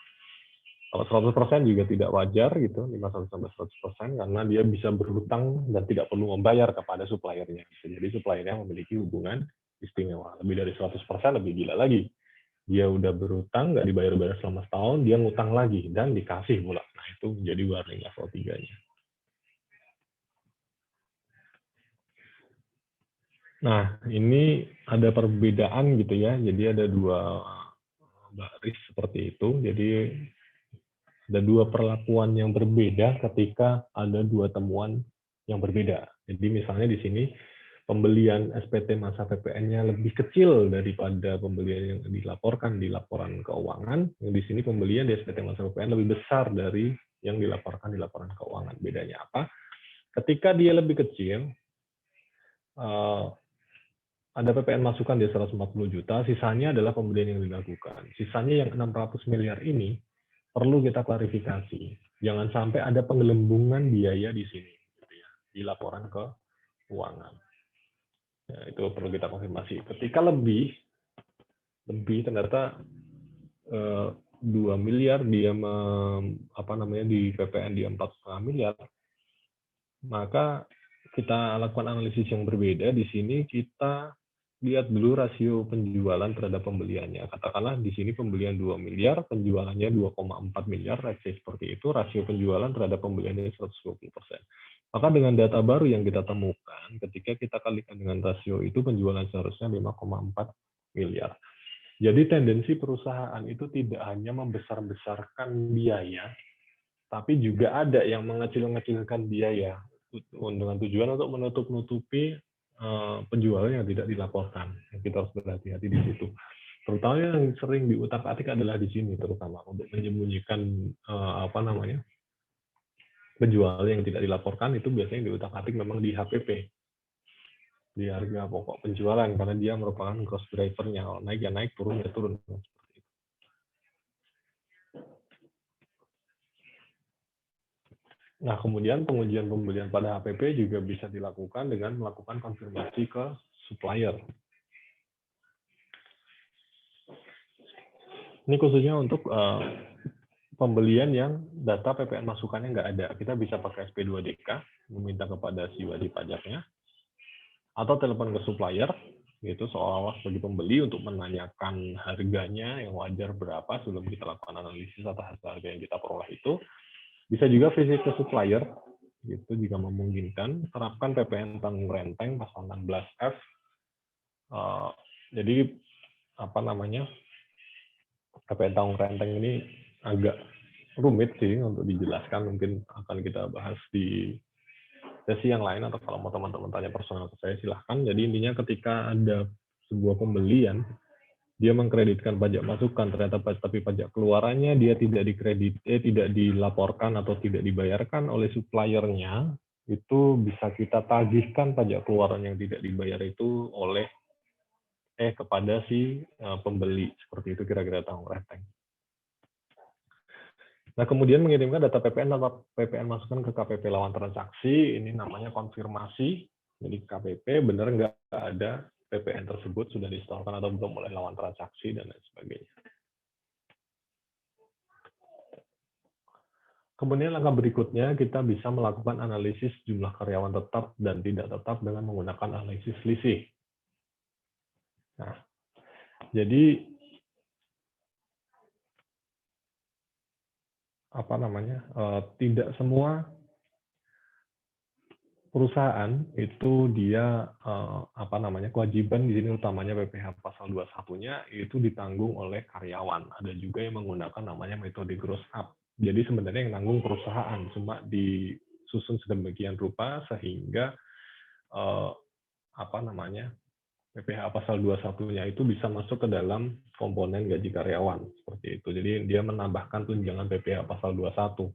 Kalau 100% juga tidak wajar gitu, 51 sampai 100% karena dia bisa berhutang dan tidak perlu membayar kepada suppliernya. Jadi suppliernya memiliki hubungan istimewa. Lebih dari 100% lebih gila lagi. Dia udah berhutang, nggak dibayar-bayar selama setahun, dia ngutang lagi dan dikasih pula. Nah itu jadi warning level 3-nya. Nah ini ada perbedaan gitu ya. Jadi ada dua baris seperti itu. Jadi ada dua perlakuan yang berbeda ketika ada dua temuan yang berbeda. Jadi misalnya di sini pembelian SPT masa PPN-nya lebih kecil daripada pembelian yang dilaporkan di laporan keuangan. Yang di sini pembelian di SPT masa PPN lebih besar dari yang dilaporkan di laporan keuangan. Bedanya apa? Ketika dia lebih kecil, ada PPN masukan di 140 juta, sisanya adalah pembelian yang dilakukan. Sisanya yang 600 miliar ini perlu kita klarifikasi. Jangan sampai ada penggelembungan biaya di sini, gitu ya, di laporan keuangan. Ya, itu perlu kita konfirmasi. Ketika lebih ternyata 2 miliar dia di PPN dia 4,5 miliar, maka kita lakukan analisis yang berbeda. Di sini kita lihat dulu rasio penjualan terhadap pembeliannya. Katakanlah di sini pembelian 2 miliar, penjualannya 2,4 miliar, seperti itu, rasio penjualan terhadap pembeliannya 120%. Maka dengan data baru yang kita temukan, ketika kita kalikan dengan rasio itu, penjualan seharusnya 5,4 miliar. Jadi tendensi perusahaan itu tidak hanya membesar-besarkan biaya, tapi juga ada yang mengecil-ngecilkan biaya dengan tujuan untuk menutup-nutupi penjualan yang tidak dilaporkan. Kita harus berhati-hati di situ. Terutama yang sering diutak-atik adalah di sini, terutama untuk menyembunyikan penjualan yang tidak dilaporkan itu biasanya diutak-atik memang di HPP, di harga pokok penjualan, karena dia merupakan cost driver-nya. Kalau naik ya naik, turun ya turun. Nah, kemudian pengujian pembelian pada HPP juga bisa dilakukan dengan melakukan konfirmasi ke supplier. Ini khususnya untuk pembelian yang data PPN masukannya nggak ada. Kita bisa pakai SP2DK, meminta kepada si wajib pajaknya, atau telepon ke supplier, gitu, seolah-olah sebagai pembeli untuk menanyakan harganya yang wajar berapa sebelum kita lakukan analisis atas harga yang kita peroleh itu. Bisa juga visit ke supplier, gitu jika memungkinkan. Terapkan PPN tanggung renteng pasal 16F. Jadi PPN tanggung renteng ini agak rumit sih untuk dijelaskan. Mungkin akan kita bahas di sesi yang lain, atau kalau mau teman-teman tanya personal ke saya silahkan. Jadi intinya ketika ada sebuah pembelian, dia mengkreditkan pajak masukan, ternyata tapi pajak keluarannya dia tidak tidak dilaporkan atau tidak dibayarkan oleh suppliernya, itu bisa kita tagihkan pajak keluaran yang tidak dibayar itu oleh kepada si pembeli. Seperti itu kira-kira tanggung renteng. Nah, kemudian mengirimkan data PPN atau PPN masukan ke KPP lawan transaksi, ini namanya konfirmasi. Jadi KPP benar nggak ada PPN tersebut sudah disetorkan atau belum oleh lawan transaksi dan lain sebagainya. Kemudian langkah berikutnya kita bisa melakukan analisis jumlah karyawan tetap dan tidak tetap dengan menggunakan analisis selisih. Nah, jadi tidak semua perusahaan itu dia kewajiban di sini utamanya PPh pasal 21-nya itu ditanggung oleh karyawan. Ada juga yang menggunakan namanya metode gross up. Jadi sebenarnya yang tanggung perusahaan, cuma disusun sedemikian rupa sehingga PPh pasal 21-nya itu bisa masuk ke dalam komponen gaji karyawan seperti itu. Jadi dia menambahkan tunjangan PPh pasal 21.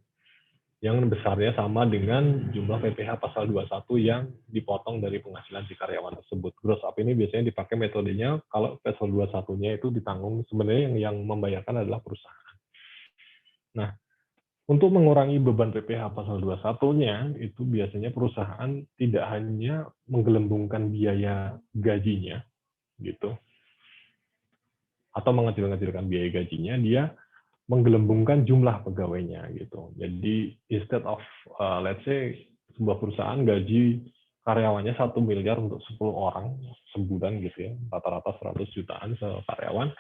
yang besarnya sama dengan jumlah PPh pasal 21 yang dipotong dari penghasilan si karyawan tersebut. Gross up ini biasanya dipakai metodenya kalau pasal 21-nya itu ditanggung, sebenarnya yang membayarkan adalah perusahaan. Nah, untuk mengurangi beban PPh pasal 21-nya, itu biasanya perusahaan tidak hanya menggelembungkan biaya gajinya, gitu, atau mengecil-ngecilkan biaya gajinya, dia menggelembungkan jumlah pegawainya gitu. Jadi instead of let's say sebuah perusahaan gaji karyawannya 1 miliar untuk 10 orang sebulan gitu ya, rata-rata 100 jutaan sekaryawan,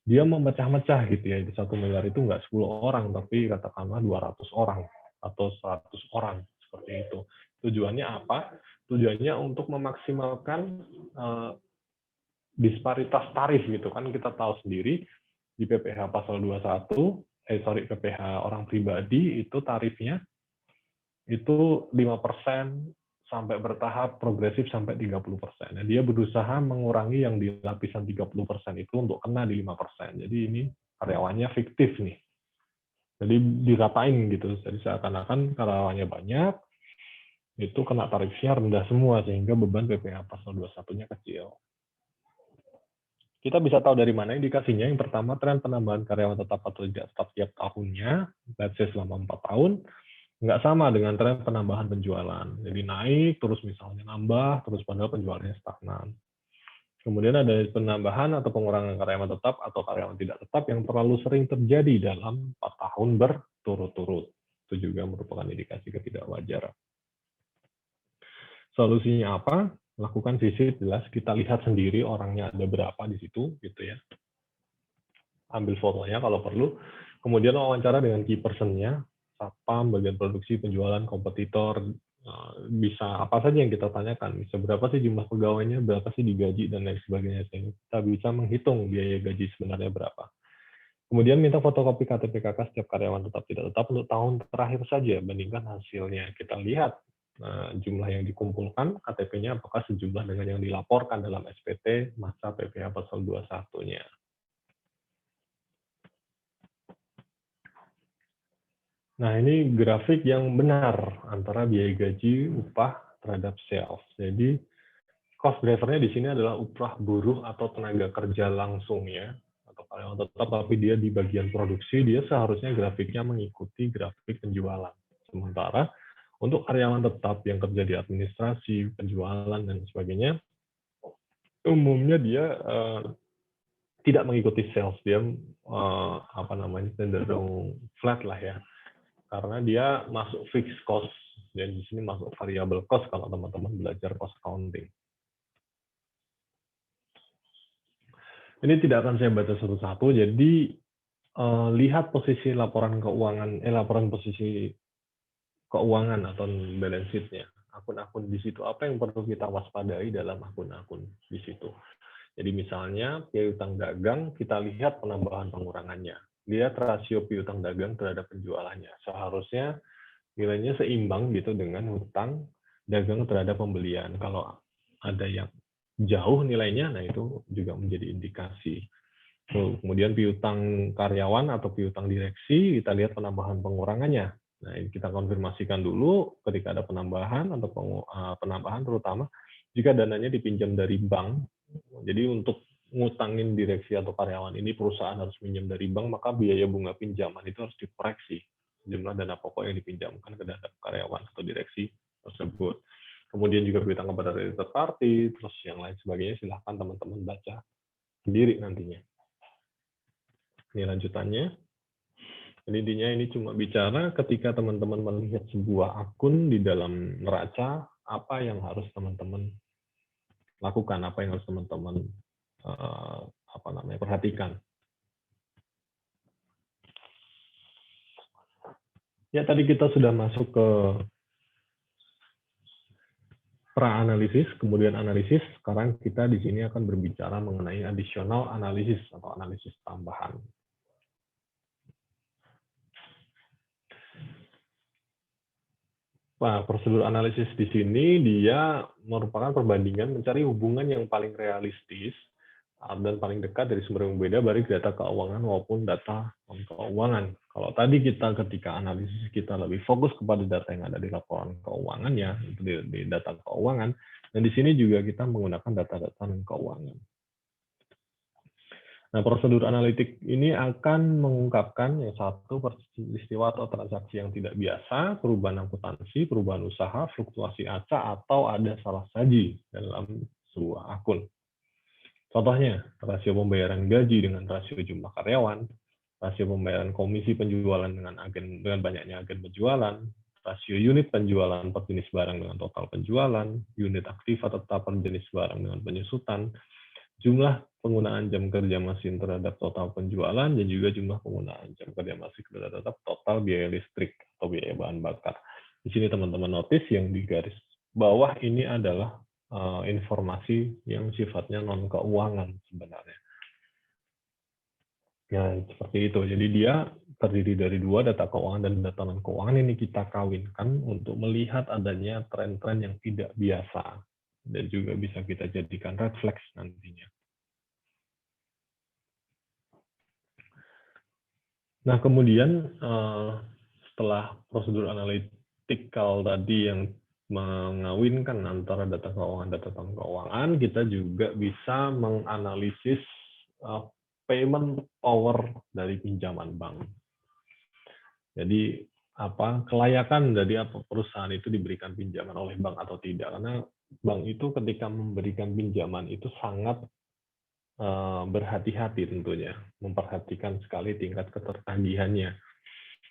dia memecah-mecah gitu ya, di 1 miliar itu nggak 10 orang, tapi katakanlah 200 orang atau 100 orang, seperti itu. Tujuannya apa? Tujuannya untuk memaksimalkan disparitas tarif gitu kan. Kita tahu sendiri di PPh pasal 21, PPh orang pribadi itu tarifnya itu 5% sampai bertahap progresif sampai 30%. Nah, dia berusaha mengurangi yang di lapisan 30% itu untuk kena di 5%. Jadi ini karyawannya fiktif nih. Jadi diratain gitu. Jadi seakan-akan karyawannya banyak, itu kena tarifnya rendah semua sehingga beban PPh pasal 21-nya kecil. Kita bisa tahu dari mana indikasinya. Yang pertama, tren penambahan karyawan tetap atau tidak tetap tiap tahunnya, let's say selama 4 tahun, nggak sama dengan tren penambahan penjualan. Jadi naik, terus misalnya nambah, terus padahal penjualannya stagnan. Kemudian ada penambahan atau pengurangan karyawan tetap atau karyawan tidak tetap yang terlalu sering terjadi dalam 4 tahun berturut-turut. Itu juga merupakan indikasi ketidakwajaran. Solusinya apa? Lakukan visit, jelas kita lihat sendiri orangnya ada berapa di situ gitu ya. Ambil fotonya kalau perlu, kemudian wawancara dengan key person-nya, satpam, bagian produksi, penjualan, kompetitor, bisa apa saja yang kita tanyakan, bisa berapa sih jumlah pegawainya, berapa sih digaji, dan lain sebagainya, sehingga kita bisa menghitung biaya gaji sebenarnya berapa. Kemudian minta fotokopi KTP KK setiap karyawan tetap tidak tetap untuk tahun terakhir saja, bandingkan hasilnya. Kita lihat jumlah yang dikumpulkan, KTP-nya apakah sejumlah dengan yang dilaporkan dalam SPT masa PPh pasal 21-nya. Nah, ini grafik yang benar antara biaya gaji, upah terhadap sales. Jadi, cost driver-nya di sini adalah upah buruh atau tenaga kerja langsung ya, atau karyawan tetap, tapi dia di bagian produksi, dia seharusnya grafiknya mengikuti grafik penjualan. Sementara untuk karyawan tetap yang kerja di administrasi, penjualan, dan sebagainya, umumnya dia tidak mengikuti sales. Dia cenderung flat lah ya. Karena dia masuk fixed cost, dan di sini masuk variable cost kalau teman-teman belajar cost accounting. Ini tidak akan saya baca satu-satu, jadi lihat posisi laporan keuangan, laporan posisi keuangan atau balance sheet-nya. Akun-akun di situ, apa yang perlu kita waspadai dalam akun-akun di situ. Jadi misalnya, piutang dagang, kita lihat penambahan pengurangannya. Lihat rasio piutang dagang terhadap penjualannya. Seharusnya nilainya seimbang gitu dengan hutang dagang terhadap pembelian. Kalau ada yang jauh nilainya, nah itu juga menjadi indikasi. Kemudian piutang karyawan atau piutang direksi, kita lihat penambahan pengurangannya. Nah, ini kita konfirmasikan dulu ketika ada penambahan atau penambahan, terutama jika dananya dipinjam dari bank. Jadi untuk ngutangin direksi atau karyawan ini, perusahaan harus pinjam dari bank, maka biaya bunga pinjaman itu harus dikoreksi jumlah dana pokok yang dipinjamkan ke dana karyawan atau direksi tersebut. Kemudian juga piutang kepada related party, terus yang lain sebagainya, silahkan teman-teman baca sendiri nantinya. Ini lanjutannya. Intinya ini cuma bicara ketika teman-teman melihat sebuah akun di dalam neraca, apa yang harus teman-teman lakukan, apa yang harus teman-teman perhatikan. Ya, tadi kita sudah masuk ke pra-analisis, kemudian analisis. Sekarang kita di sini akan berbicara mengenai additional analisis atau analisis tambahan. Nah, prosedur analisis di sini dia merupakan perbandingan mencari hubungan yang paling realistis dan paling dekat dari sumber yang berbeda baik data keuangan maupun data non keuangan. Kalau tadi kita ketika analisis kita lebih fokus kepada data yang ada di laporan keuangan ya, itu di data keuangan, dan di sini juga kita menggunakan data-data non keuangan. Nah, prosedur analitik ini akan mengungkapkan yang satu, peristiwa atau transaksi yang tidak biasa, perubahan akuntansi, perubahan usaha, fluktuasi acak, atau ada salah saji dalam sebuah akun. Contohnya, rasio pembayaran gaji dengan rasio jumlah karyawan, rasio pembayaran komisi penjualan dengan banyaknya agen penjualan, rasio unit penjualan per jenis barang dengan total penjualan, unit aktif atau tetapan jenis barang dengan penyusutan, jumlah penggunaan jam kerja mesin terhadap total penjualan, dan juga jumlah penggunaan jam kerja mesin terhadap total biaya listrik atau biaya bahan bakar. Di sini teman-teman notice yang di garis bawah ini adalah informasi yang sifatnya non keuangan sebenarnya. Ya, seperti itu. Jadi dia terdiri dari dua, data keuangan dan data non keuangan, ini kita kawinkan untuk melihat adanya tren-tren yang tidak biasa dan juga bisa kita jadikan red flags nantinya. Nah, kemudian setelah prosedur analitikal tadi yang mengawinkan antara data keuangan dan data non keuangan, kita juga bisa menganalisis payment power dari pinjaman bank. Jadi kelayakan dari perusahaan itu diberikan pinjaman oleh bank atau tidak, karena bank itu ketika memberikan pinjaman itu sangat berhati-hati tentunya, memperhatikan sekali tingkat ketertagihannya.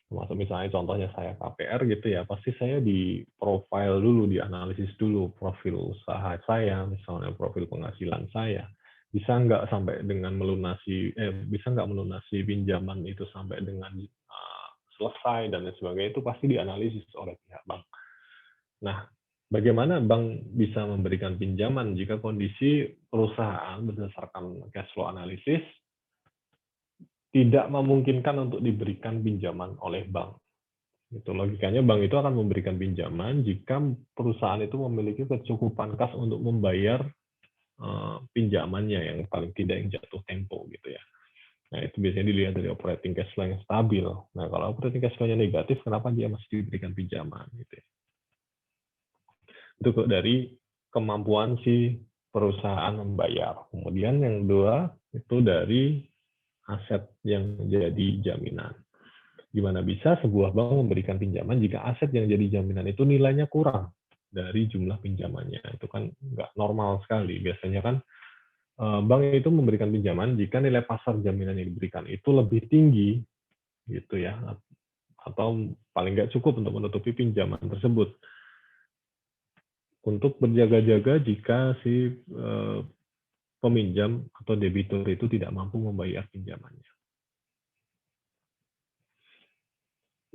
Termasuk misalnya contohnya saya KPR gitu ya, pasti saya di profile dulu, dianalisis dulu profil usaha saya, misalnya profil penghasilan saya, bisa nggak melunasi pinjaman itu sampai dengan selesai dan lain sebagainya, itu pasti dianalisis oleh pihak bank. Nah, bagaimana bank bisa memberikan pinjaman jika kondisi perusahaan berdasarkan cash flow analysis tidak memungkinkan untuk diberikan pinjaman oleh bank? Itu logikanya bank itu akan memberikan pinjaman jika perusahaan itu memiliki kecukupan kas untuk membayar pinjamannya yang paling tidak yang jatuh tempo gitu ya. Nah, itu biasanya dilihat dari operating cash flow yang stabil. Nah, kalau operating cash flow-nya negatif, kenapa dia masih diberikan pinjaman gitu ya. Itu dari kemampuan si perusahaan membayar. Kemudian yang kedua itu dari aset yang jadi jaminan. Gimana bisa sebuah bank memberikan pinjaman jika aset yang jadi jaminan itu nilainya kurang dari jumlah pinjamannya? Itu kan nggak normal sekali. Biasanya kan bank itu memberikan pinjaman jika nilai pasar jaminan yang diberikan itu lebih tinggi, gitu ya, atau paling nggak cukup untuk menutupi pinjaman tersebut. Untuk berjaga-jaga jika si peminjam atau debitur itu tidak mampu membayar pinjamannya.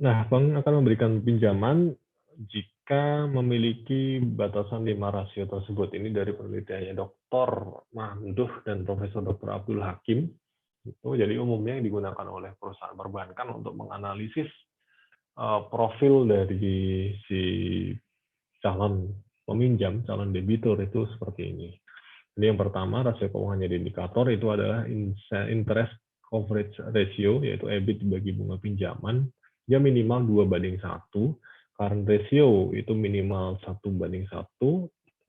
Nah, bank akan memberikan pinjaman jika memiliki batasan 5 rasio tersebut. Ini dari penelitiannya Dr. Mamduh dan Profesor Dr. Abdul Hakim. Jadi umumnya yang digunakan oleh perusahaan perbankan untuk menganalisis profil dari si calon peminjam, calon debitur itu seperti ini. Jadi yang pertama, rasio keuangan jadi indikator itu adalah interest coverage ratio, yaitu EBIT bagi bunga pinjaman. Dia minimal 2:1, current ratio itu minimal 1:1,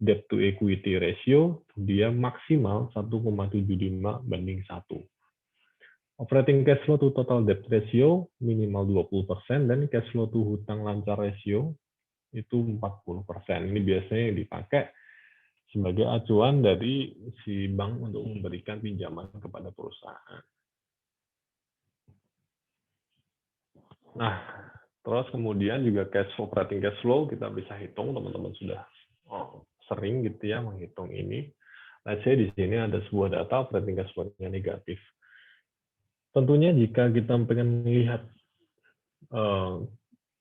debt to equity ratio dia maksimal 1,75:1. Operating cash flow to total debt ratio minimal 20%, dan cash flow to hutang lancar ratio itu 40%. Ini biasanya yang dipakai sebagai acuan dari si bank untuk memberikan pinjaman kepada perusahaan. Nah, terus kemudian juga operating cash flow kita bisa hitung, teman-teman sudah sering gitu ya menghitung ini. Let's say di sini ada sebuah data operating cash flow-nya negatif. Tentunya jika kita pengen melihat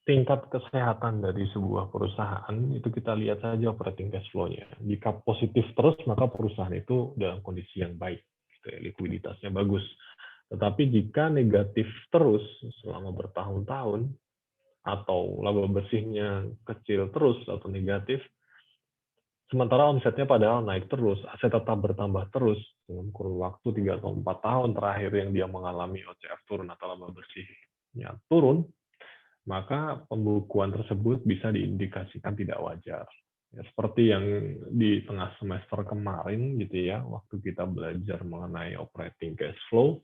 tingkat kesehatan dari sebuah perusahaan, itu kita lihat saja operating cash flow-nya. Jika positif terus, maka perusahaan itu dalam kondisi yang baik, gitu ya, likuiditasnya bagus. Tetapi jika negatif terus selama bertahun-tahun, atau laba bersihnya kecil terus atau negatif, Sementara omsetnya padahal naik terus, aset tetap bertambah terus dengan kurun waktu 3 atau 4 tahun terakhir yang dia mengalami OCF turun atau laba bersihnya turun, maka pembukuan tersebut bisa diindikasikan tidak wajar. Ya, seperti yang di tengah semester kemarin gitu ya, waktu kita belajar mengenai operating cash flow,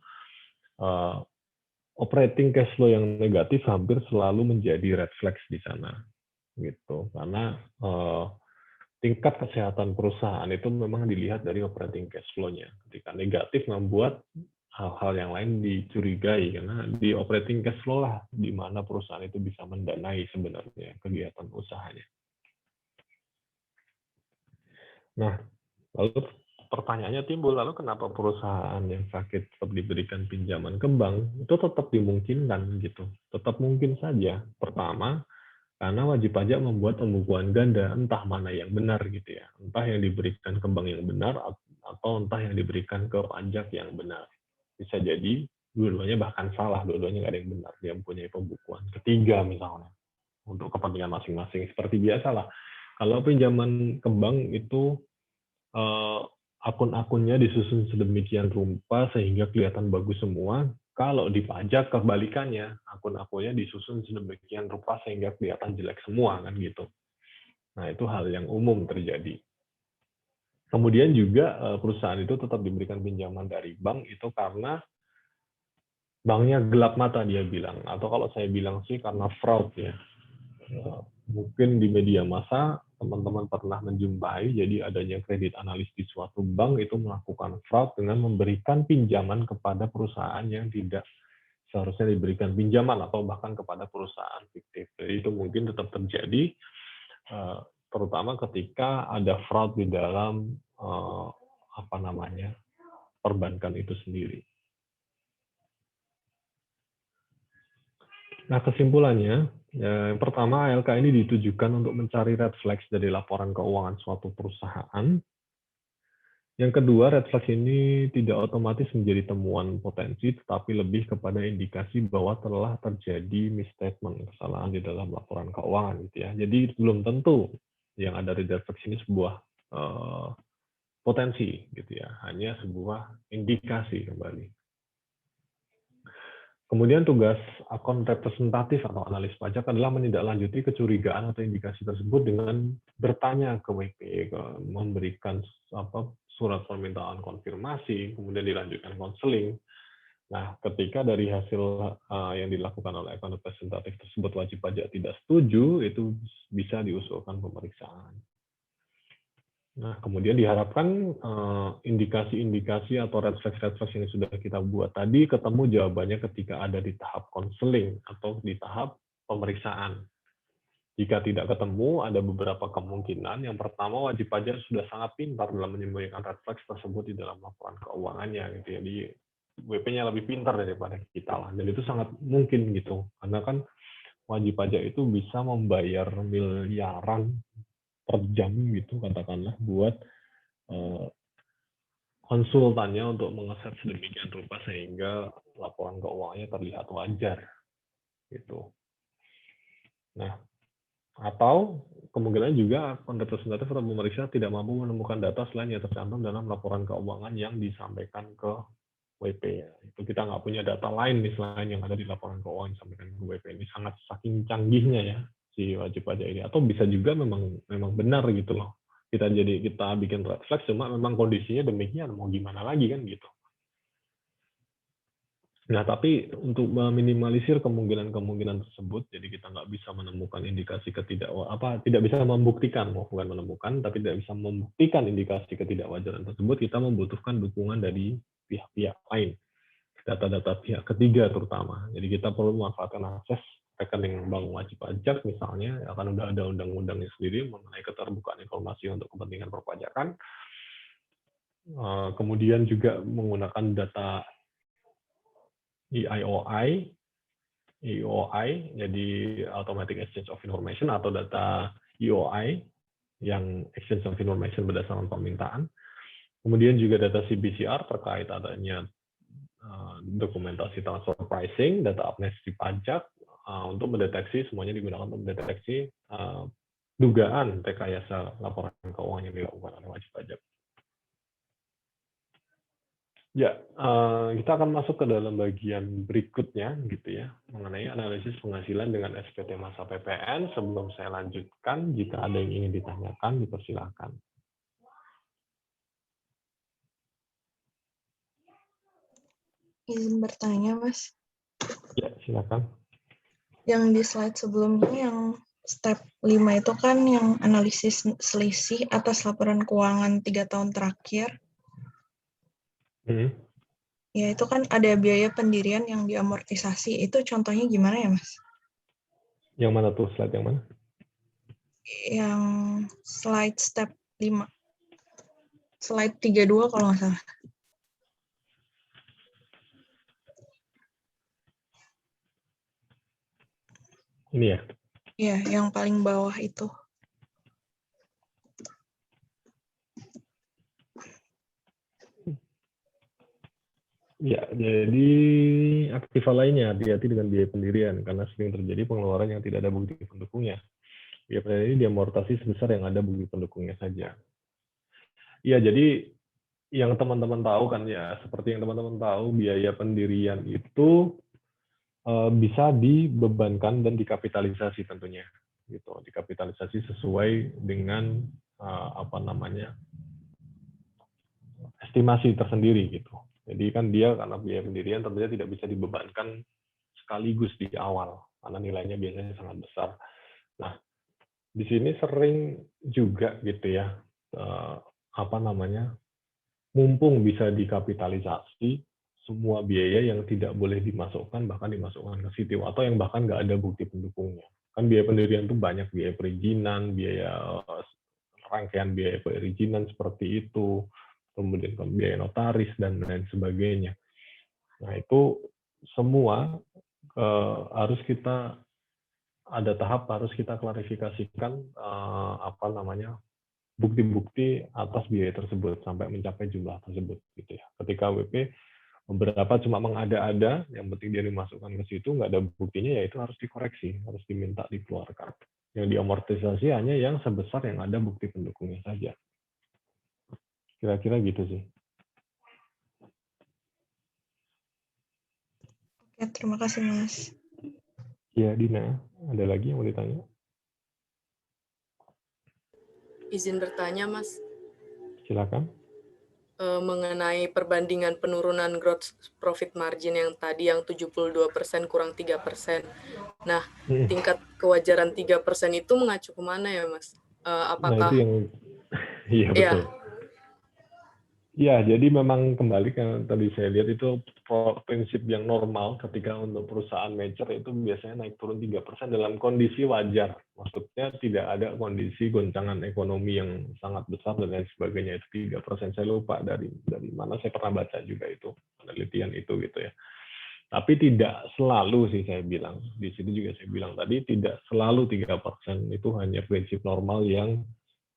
operating cash flow yang negatif hampir selalu menjadi red flags di sana gitu, karena tingkat kesehatan perusahaan itu memang dilihat dari operating cash flow-nya. Ketika negatif membuat hal-hal yang lain dicurigai, karena di operating cash flow lah di mana perusahaan itu bisa mendanai sebenarnya kegiatan usahanya. Nah, lalu pertanyaannya timbul, lalu kenapa perusahaan yang sakit tetap diberikan pinjaman ke bank? Itu tetap dimungkinkan gitu, tetap mungkin saja. Pertama, karena wajib pajak membuat pembukuan ganda, entah mana yang benar gitu ya. Entah yang diberikan ke bank yang benar, atau entah yang diberikan ke pajak yang benar. Bisa jadi dua-duanya bahkan salah, dua-duanya nggak ada yang benar. Dia mempunyai pembukuan ketiga misalnya, untuk kepentingan masing-masing. Seperti biasa lah. Kalau pinjaman ke bank itu akun-akunnya disusun sedemikian rupa sehingga kelihatan bagus semua. Kalau di pajak kebalikannya, akun-akunnya disusun sedemikian rupa sehingga kelihatan jelek semua kan gitu. Nah, itu hal yang umum terjadi. Kemudian juga perusahaan itu tetap diberikan pinjaman dari bank itu karena banknya gelap mata dia bilang, atau kalau saya bilang sih karena fraud ya. Mungkin di media massa teman-teman pernah menjumpai, jadi adanya kredit analis di suatu bank itu melakukan fraud dengan memberikan pinjaman kepada perusahaan yang tidak seharusnya diberikan pinjaman, atau bahkan kepada perusahaan fiktif. Jadi itu mungkin tetap terjadi, terutama ketika ada fraud di dalam perbankan itu sendiri. Nah, kesimpulannya, yang pertama, ALK ini ditujukan untuk mencari red flags dari laporan keuangan suatu perusahaan. Yang kedua, red flags ini tidak otomatis menjadi temuan potensi, tetapi lebih kepada indikasi bahwa telah terjadi misstatement, kesalahan di dalam laporan keuangan, gitu ya. Jadi belum tentu yang ada di red flags ini sebuah potensi, gitu ya. Hanya sebuah indikasi kembali. Kemudian tugas akun representatif atau analis pajak adalah menindaklanjuti kecurigaan atau indikasi tersebut dengan bertanya ke WP, memberikan surat permintaan konfirmasi, kemudian dilanjutkan konseling. Nah, ketika dari hasil yang dilakukan oleh akun representatif tersebut wajib pajak tidak setuju, itu bisa diusulkan pemeriksaan. Nah, kemudian diharapkan indikasi-indikasi atau red flags yang sudah kita buat tadi ketemu jawabannya ketika ada di tahap konseling atau di tahap pemeriksaan. Jika tidak ketemu, ada beberapa kemungkinan. Yang pertama, wajib pajak sudah sangat pintar dalam menyembunyikan red flags tersebut di dalam laporan keuangannya. Gitu. Jadi WP-nya lebih pintar daripada kita lah. Dan itu sangat mungkin gitu. Karena kan wajib pajak itu bisa membayar miliaran per jam gitu katakanlah buat konsultannya untuk mengeset sedemikian rupa sehingga laporan keuangannya terlihat wajar gitu. Nah, atau kemungkinan juga akun representatif atau pemeriksa tidak mampu menemukan data selain yang tercantum dalam laporan keuangan yang disampaikan ke WP. Itu kita nggak punya data lain nih selain yang ada di laporan keuangan yang disampaikan ke WP. Ini sangat saking canggihnya ya si wajib pajak ini. Atau bisa juga memang benar gitu loh. Kita bikin red flag, cuma memang kondisinya demikian, mau gimana lagi kan gitu. Nah, tapi untuk meminimalisir kemungkinan-kemungkinan tersebut, jadi kita nggak bisa menemukan indikasi tidak bisa membuktikan, bukan menemukan, tapi tidak bisa membuktikan indikasi ketidakwajaran tersebut, kita membutuhkan dukungan dari pihak-pihak lain, data-data pihak ketiga terutama. Jadi kita perlu memanfaatkan akses rekening bank wajib pajak misalnya, akan udah ada undang-undangnya sendiri mengenai keterbukaan informasi untuk kepentingan perpajakan. Kemudian juga menggunakan data EIOI, jadi Automatic Exchange of Information, atau data EOI, yang Exchange of Information berdasarkan permintaan. Kemudian juga data CBCR terkait adanya dokumentasi transfer pricing, data amnesti pajak, untuk mendeteksi, semuanya digunakan untuk mendeteksi dugaan rekayasa laporan keuangan yang dilakukan oleh wajib pajak. Ya, kita akan masuk ke dalam bagian berikutnya gitu ya, mengenai analisis penghasilan dengan SPT masa PPN. Sebelum saya lanjutkan, jika ada yang ingin ditanyakan, dipersilakan. Izin bertanya, Mas. Ya, silakan. Yang di slide sebelumnya, yang step 5 itu kan yang analisis selisih atas laporan keuangan 3 tahun terakhir. Ya, itu kan ada biaya pendirian yang diamortisasi. Itu contohnya gimana ya, Mas? Yang mana tuh, slide yang mana? Yang slide step 5. Slide 32 kalau nggak salah. Ini ya? Ya, yang paling bawah itu. Ya, jadi aktiva lainnya hati-hati dengan biaya pendirian karena sering terjadi pengeluaran yang tidak ada bukti pendukungnya. Biaya pendirian ini diamortasi sebesar yang ada bukti pendukungnya saja. Ya, jadi yang teman-teman tahu kan ya, seperti yang teman-teman tahu, biaya pendirian itu bisa dibebankan dan dikapitalisasi tentunya, gitu. Dikapitalisasi sesuai dengan estimasi tersendiri gitu. Jadi kan dia karena biaya pendirian tentunya tidak bisa dibebankan sekaligus di awal karena nilainya biasanya sangat besar. Nah, di sini sering juga gitu ya, mumpung bisa dikapitalisasi semua biaya yang tidak boleh dimasukkan bahkan dimasukkan ke situ atau yang bahkan nggak ada bukti pendukungnya. Kan biaya pendirian itu banyak, biaya perizinan, biaya rangkaian biaya perizinan seperti itu, kemudian biaya notaris dan lain sebagainya. Nah, itu semua harus kita ada tahap harus kita klarifikasikan bukti-bukti atas biaya tersebut sampai mencapai jumlah tersebut gitu ya. Ketika WP beberapa cuma mengada-ada, yang penting dia dimasukkan ke situ, nggak ada buktinya, ya itu harus dikoreksi, harus diminta dikeluarkan. Yang diamortisasi hanya yang sebesar yang ada bukti pendukungnya saja. Kira-kira gitu sih. Oke, terima kasih, Mas. Ya, Dina, ada lagi yang mau ditanya? Izin bertanya, Mas. Silakan. Mengenai perbandingan penurunan gross profit margin yang tadi yang 72% kurang 3%. Nah, tingkat kewajaran 3% itu mengacu kemana ya, Mas? Apakah... Nah, itu yang... Iya, betul. Ya, jadi memang kembali kan tadi saya lihat itu prinsip yang normal ketika untuk perusahaan mature itu biasanya naik turun 3% dalam kondisi wajar. Maksudnya tidak ada kondisi goncangan ekonomi yang sangat besar dan lain sebagainya, itu 3%. Saya lupa dari mana saya pernah baca juga itu, penelitian itu gitu ya. Tapi tidak selalu sih saya bilang. Di sini juga saya bilang tadi tidak selalu 3% itu hanya prinsip normal yang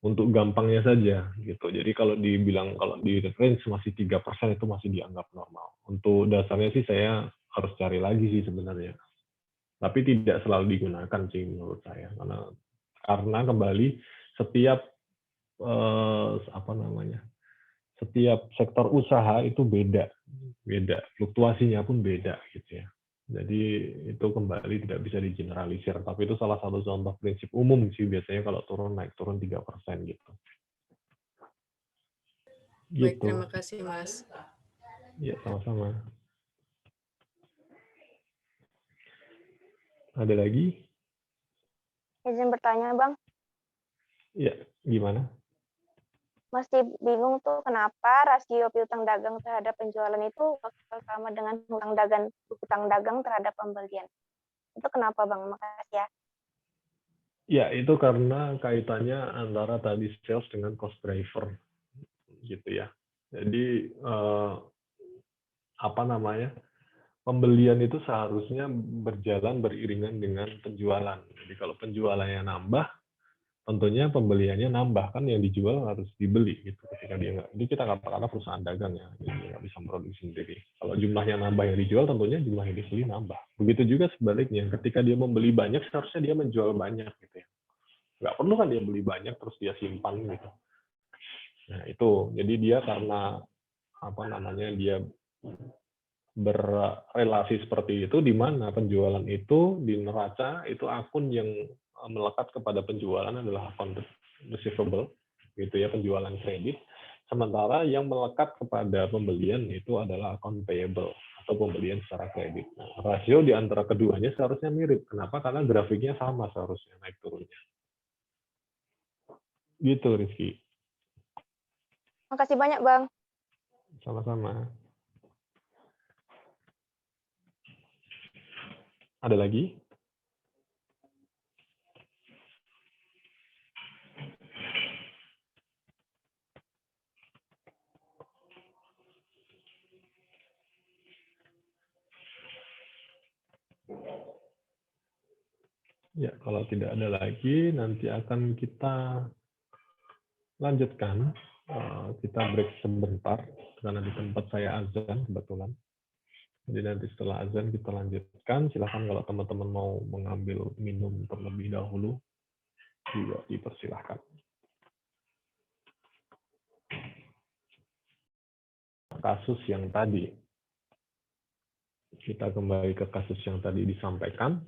untuk gampangnya saja gitu. Jadi kalau dibilang kalau di range masih 3% itu masih dianggap normal. Untuk dasarnya sih saya harus cari lagi sih sebenarnya. Tapi tidak selalu digunakan sih menurut saya karena kembali setiap setiap sektor usaha itu beda, fluktuasinya pun beda gitu ya. Jadi itu kembali tidak bisa digeneralisir, tapi itu salah satu contoh prinsip umum sih biasanya kalau naik turun 3% gitu. Baik, terima kasih, Mas. Ya, sama-sama. Ada lagi? Izin bertanya, Bang. Ya, gimana? Masih bingung tuh kenapa rasio piutang dagang terhadap penjualan itu sama dengan hutang dagang terhadap pembelian. Itu kenapa, Bang? Makasih ya. Ya, itu karena kaitannya antara tadi sales dengan cost driver gitu ya. Jadi pembelian itu seharusnya berjalan beriringan dengan penjualan. Jadi kalau penjualannya nambah, tentunya pembeliannya nambah, kan yang dijual harus dibeli gitu. Ketika dia nggak, jadi kita katakanlah perusahaan dagang ya, jadi nggak bisa produksi sendiri. Kalau jumlahnya nambah yang dijual, tentunya jumlah yang dibeli nambah. Begitu juga sebaliknya, ketika dia membeli banyak, seharusnya dia menjual banyak gitu ya. Nggak perlu kan dia beli banyak terus dia simpan gitu. Nah itu, jadi dia karena apa namanya dia berrelasi seperti itu, di mana penjualan itu di neraca itu akun yang melekat kepada penjualan adalah akun receivable, gitu ya, penjualan kredit. Sementara yang melekat kepada pembelian itu adalah akun payable atau pembelian secara kredit. Nah, rasio di antara keduanya seharusnya mirip. Kenapa? Karena grafiknya sama seharusnya naik turunnya. Gitu, Rizky. Makasih banyak, Bang. Sama-sama. Ada lagi? Ya, kalau tidak ada lagi, nanti akan kita lanjutkan. Kita break sebentar, karena di tempat saya azan kebetulan. Jadi nanti setelah azan kita lanjutkan. Silakan kalau teman-teman mau mengambil minum terlebih dahulu, juga dipersilahkan. Kasus yang tadi. Kita kembali ke kasus yang tadi disampaikan.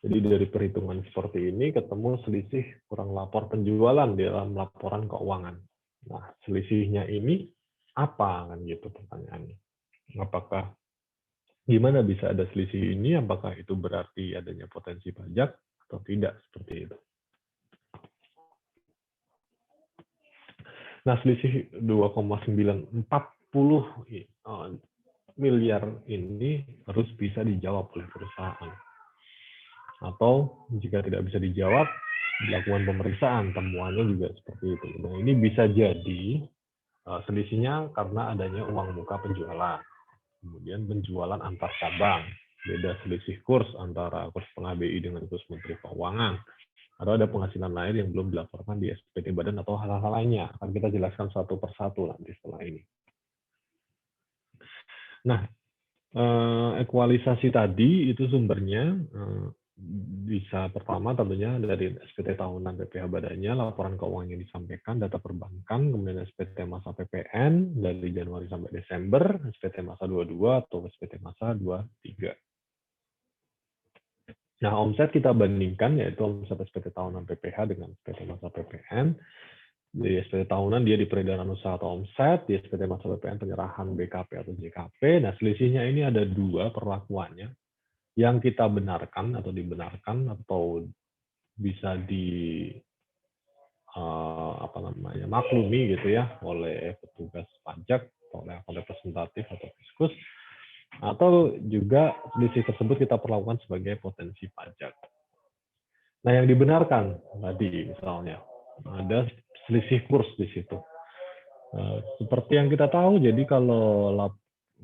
Jadi dari perhitungan seperti ini ketemu selisih kurang lapor penjualan di dalam laporan keuangan. Nah, selisihnya ini apa kan gitu pertanyaannya. Apakah gimana bisa ada selisih ini? Apakah itu berarti adanya potensi pajak atau tidak seperti itu? Nah, selisih 2,940 miliar ini harus bisa dijawab oleh perusahaan. Atau jika tidak bisa dijawab, dilakukan pemeriksaan, temuannya juga seperti itu. Nah, ini bisa jadi selisihnya karena adanya uang muka penjualan. Kemudian penjualan antar cabang, beda selisih kurs antara kurs tengah BI dengan kurs Menteri Keuangan. Atau ada penghasilan lain yang belum dilaporkan di SPT Badan atau hal-hal lainnya. Akan kita jelaskan satu persatu nanti setelah ini. Nah, ekualisasi tadi itu sumbernya bisa pertama tentunya dari SPT tahunan PPh badannya, laporan keuangan yang disampaikan, data perbankan, kemudian SPT masa PPN dari Januari sampai Desember, SPT masa 22 atau SPT masa 23. Nah, omset kita bandingkan yaitu omset SPT tahunan PPh dengan SPT masa PPN. Di SPT tahunan dia di peredaran usaha atau omset, di SPT masa PPN penyerahan BKP atau JKP. Nah, selisihnya ini ada dua perlakuannya. Yang kita benarkan atau dibenarkan atau bisa di maklumi gitu ya oleh petugas pajak, oleh representatif atau fiskus, atau juga selisih tersebut kita perlakukan sebagai potensi pajak. Nah, yang dibenarkan tadi misalnya ada selisih kurs di situ. Seperti yang kita tahu, jadi kalau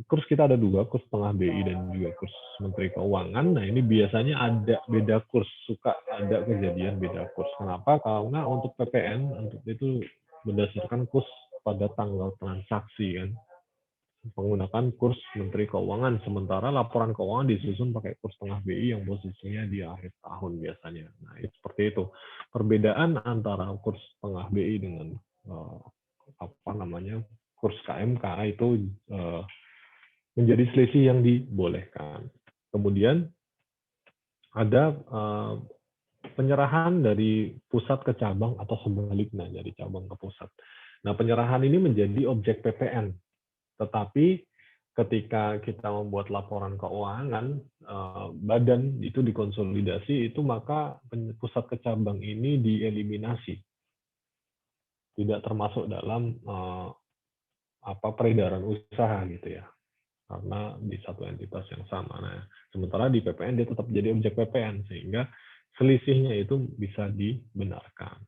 kurs kita ada dua, kurs tengah BI dan juga kurs Menteri Keuangan. Nah, ini biasanya ada beda kurs, suka ada kejadian beda kurs. Kenapa? Karena untuk PPN, untuk itu berdasarkan kurs pada tanggal transaksi kan, menggunakan kurs Menteri Keuangan. Sementara laporan keuangan disusun pakai kurs tengah BI yang posisinya di akhir tahun biasanya. Nah, itu seperti itu. Perbedaan antara kurs tengah BI dengan kurs KMK itu menjadi selisih yang dibolehkan. Kemudian ada penyerahan dari pusat ke cabang atau sebaliknya dari cabang ke pusat. Nah, penyerahan ini menjadi objek PPN. Tetapi ketika kita membuat laporan keuangan, badan itu dikonsolidasi, itu maka pusat ke cabang ini dieliminasi. Tidak termasuk dalam peredaran usaha gitu ya. Karena di satu entitas yang sama. Nah, sementara di PPN dia tetap jadi objek PPN, sehingga selisihnya itu bisa dibenarkan.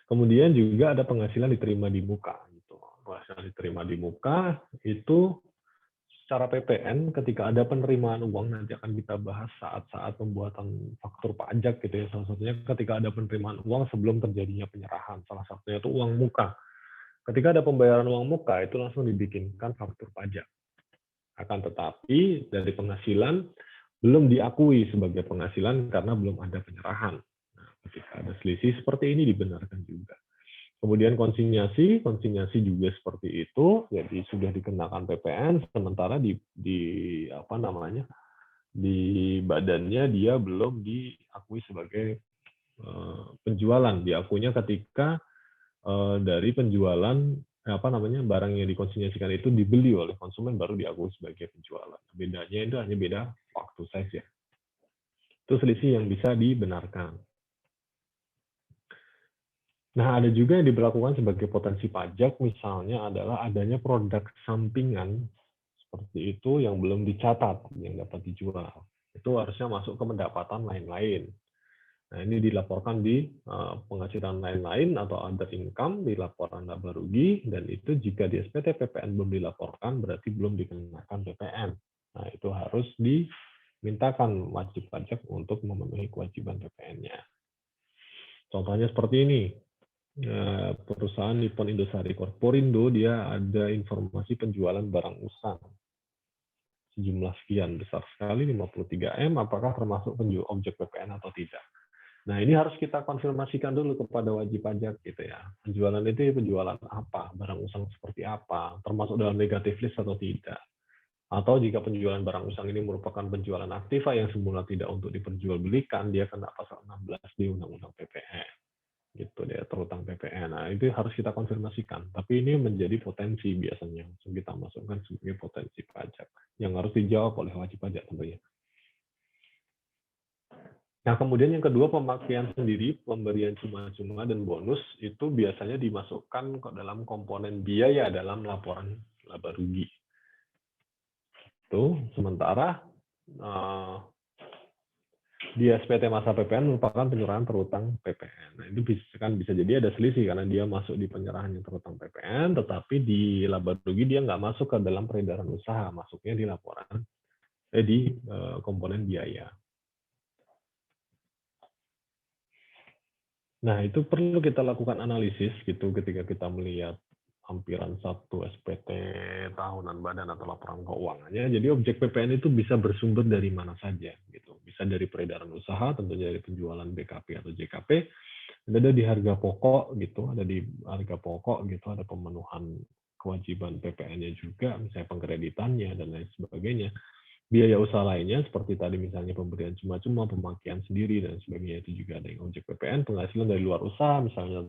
Kemudian juga ada penghasilan diterima di muka. Gitu. Penghasilan diterima di muka itu secara PPN ketika ada penerimaan uang, nanti akan kita bahas saat-saat pembuatan faktur pajak gitu ya. Salah satunya ketika ada penerimaan uang sebelum terjadinya penyerahan. Salah satunya itu uang muka. Ketika ada pembayaran uang muka, itu langsung dibikinkan faktur pajak. Akan tetapi, dari penghasilan, belum diakui sebagai penghasilan karena belum ada penyerahan. Nah, ketika ada selisih seperti ini dibenarkan juga. Kemudian konsinyasi juga seperti itu, jadi sudah dikenakan PPN, sementara di apa namanya, di badannya dia belum diakui sebagai penjualan, diakuinya ketika dari penjualan apa namanya, barang yang dikonsinyasikan itu dibeli oleh konsumen baru diakui sebagai penjualan. Bedanya itu hanya beda waktu saja. Itu selisih yang bisa dibenarkan. Nah, ada juga yang diberlakukan sebagai potensi pajak, misalnya adalah adanya produk sampingan seperti itu yang belum dicatat, yang dapat dijual. Itu harusnya masuk ke pendapatan lain-lain. Nah, ini dilaporkan di penghasilan lain-lain atau other income, di laporan laba rugi, dan itu jika di SPT PPN belum dilaporkan, berarti belum dikenakan PPN. Nah, itu harus dimintakan wajib pajak untuk memenuhi kewajiban PPN-nya. Contohnya seperti ini. Perusahaan Nippon Indosari Corporindo, dia ada informasi penjualan barang usang sejumlah sekian, besar sekali, 53M, apakah termasuk objek PPN atau tidak. Nah, ini harus kita konfirmasikan dulu kepada wajib pajak gitu ya. Penjualan itu penjualan apa, barang usang seperti apa, termasuk dalam negatif list atau tidak. Atau jika penjualan barang usang ini merupakan penjualan aktiva yang semula tidak untuk diperjualbelikan, dia kena pasal 16 di Undang-Undang PPN. Gitu dia, terutang PPN. Nah, itu harus kita konfirmasikan. Tapi ini menjadi potensi biasanya, kita masukkan sebagai potensi pajak yang harus dijawab oleh wajib pajak tentunya. Nah, kemudian yang kedua, pemakaian sendiri, pemberian cuma-cuma dan bonus itu biasanya dimasukkan ke dalam komponen biaya dalam laporan laba rugi. Itu sementara di SPT masa PPN merupakan penyerahan terutang PPN. Nah, itu bisa jadi ada selisih karena dia masuk di penyerahan yang terutang PPN, tetapi di laba rugi dia nggak masuk ke dalam peredaran usaha, masuknya di laporan di komponen biaya. Nah, itu perlu kita lakukan analisis gitu ketika kita melihat hampiran satu SPT tahunan badan atau laporan keuangannya. Jadi objek PPN itu bisa bersumber dari mana saja gitu. Bisa dari peredaran usaha, tentunya dari penjualan BKP atau JKP. Ada di harga pokok gitu, ada di harga pokok gitu, ada pemenuhan kewajiban PPN-nya juga, misalnya pengkreditannya dan lain sebagainya. Biaya usaha lainnya seperti tadi misalnya pemberian cuma-cuma, pemakaian sendiri dan sebagainya, itu juga ada yang objek PPN. Penghasilan dari luar usaha misalnya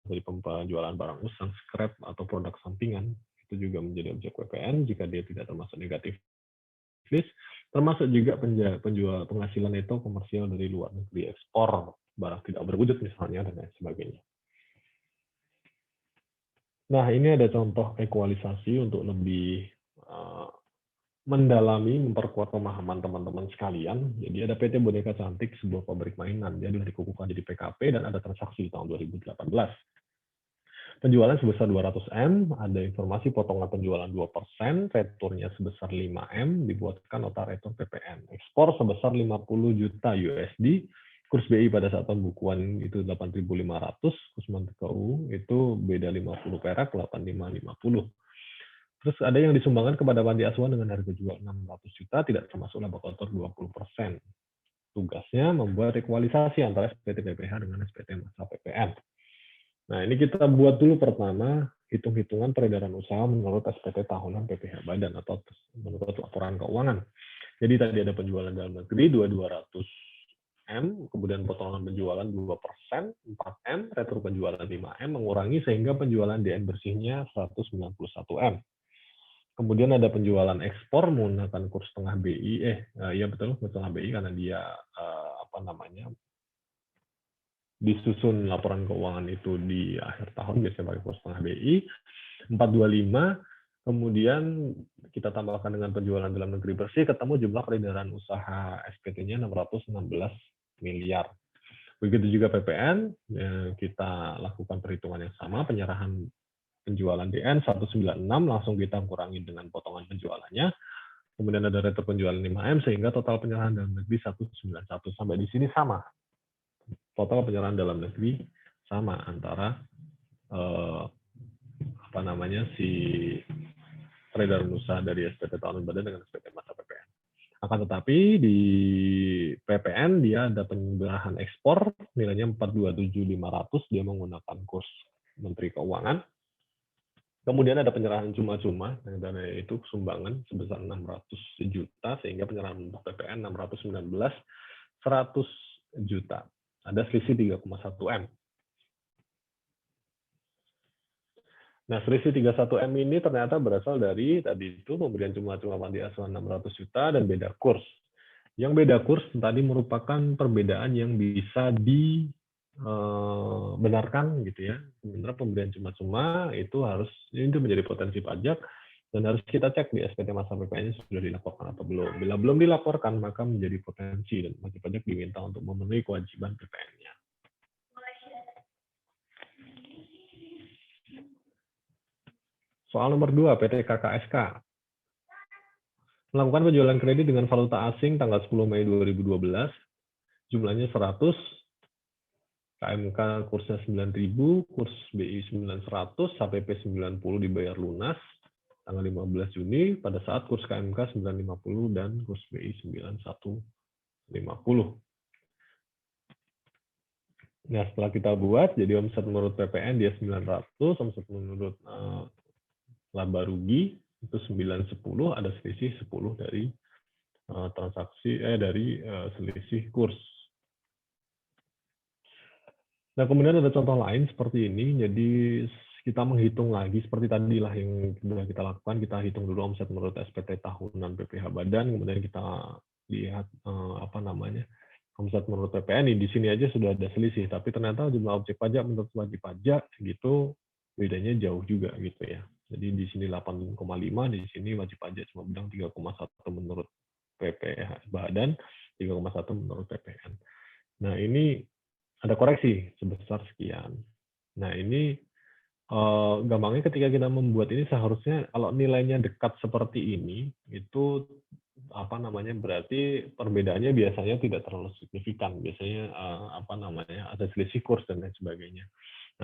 dari penjualan barang usang, scrap atau produk sampingan, itu juga menjadi objek PPN jika dia tidak termasuk negatif list. Termasuk juga penghasilan neto komersial dari luar negeri, ekspor barang tidak berwujud misalnya dan lain sebagainya. Nah, ini ada contoh ekualisasi untuk lebih mendalami, memperkuat pemahaman teman-teman sekalian. Jadi ada PT Boneka Cantik, sebuah pabrik mainan. Dia dikukuhkan jadi PKP dan ada transaksi di tahun 2018. Penjualan sebesar 200M, ada informasi potongan penjualan 2%, returnya sebesar 5M, dibuatkan nota retur PPN. Ekspor sebesar 50 juta USD, kurs BI pada saat pembukuan itu 8.500, kurs Montego itu beda 50 perak, 8550. Terus ada yang disumbangkan kepada panti asuhan dengan harga jual 600 juta, tidak termasuk laba kotor 20%. Tugasnya membuat ekualisasi antara SPT PPH dengan SPT masa PPN. Nah, ini kita buat dulu pertama, hitung-hitungan peredaran usaha menurut SPT tahunan PPH badan atau menurut laporan keuangan. Jadi tadi ada penjualan dalam negeri 200M, kemudian potongan penjualan 2%, 4M, retur penjualan 5M, mengurangi sehingga penjualan DN bersihnya 191M. Kemudian ada penjualan ekspor menggunakan kurs setengah BI, iya betul, setengah BI karena dia disusun laporan keuangan itu di akhir tahun biasanya pakai kurs setengah BI, 425, kemudian kita tambahkan dengan penjualan dalam negeri bersih, ketemu jumlah peredaran usaha SPT-nya 616 miliar. Begitu juga PPN, kita lakukan perhitungan yang sama, penyerahan penjualan DN 196 langsung kita kurangi dengan potongan penjualannya. Kemudian ada retur penjualan 5M sehingga total penyerahan dalam negeri 191. Sampai di sini sama. Total penyerahan dalam negeri sama antara si peredaran usaha dari SPT tahunan badan dengan SPT masa PPN. Akan tetapi di PPN dia ada penyerahan ekspor nilainya 427.500, dia menggunakan kurs Menteri Keuangan. Kemudian ada penyerahan cuma-cuma, yang dana itu sumbangan sebesar 600 juta, sehingga penyerahan untuk PPN 619, 100 juta. Ada selisih 3,1 M. Nah, selisih 31 M ini ternyata berasal dari tadi itu pemberian cuma-cuma panti asuhan 600 juta dan beda kurs. Yang beda kurs tadi merupakan perbedaan yang bisa dibenarkan gitu ya. Sebenarnya pemberian cuma-cuma itu menjadi potensi pajak dan harus kita cek di SPT masa PPN-nya sudah dilaporkan atau belum. Bila belum dilaporkan maka menjadi potensi dan wajib pajak diminta untuk memenuhi kewajiban PPN-nya. Soal nomor 2, PT KKSK. Melakukan penjualan kredit dengan valuta asing tanggal 10 Mei 2012, jumlahnya 100, KMK kursnya 9.000, kurs BI 900, HPP 90 dibayar lunas, tanggal 15 Juni, pada saat kurs KMK 950 dan kurs BI 9150. Nah, setelah kita buat, jadi omset menurut PPN dia 900, omset menurut laba rugi itu 910, ada selisih 10 dari selisih kurs. Nah, kemudian ada contoh lain seperti ini. Jadi kita menghitung lagi seperti tadilah yang sudah kita lakukan. Kita hitung dulu omset menurut SPT tahunan PPh Badan, kemudian kita lihat omset menurut PPN. Di sini aja sudah ada selisih, tapi ternyata jumlah objek pajak menurut wajib pajak gitu bedanya jauh juga gitu ya. Jadi di sini 8,5, di sini wajib pajak cuma bilang 3,1 menurut PPh Badan, 3,1 menurut PPN. Nah, ini ada koreksi sebesar sekian. Nah, ini gampangnya ketika kita membuat ini seharusnya kalau nilainya dekat seperti ini, itu berarti perbedaannya biasanya tidak terlalu signifikan. Biasanya ada selisih kurs dan lain sebagainya.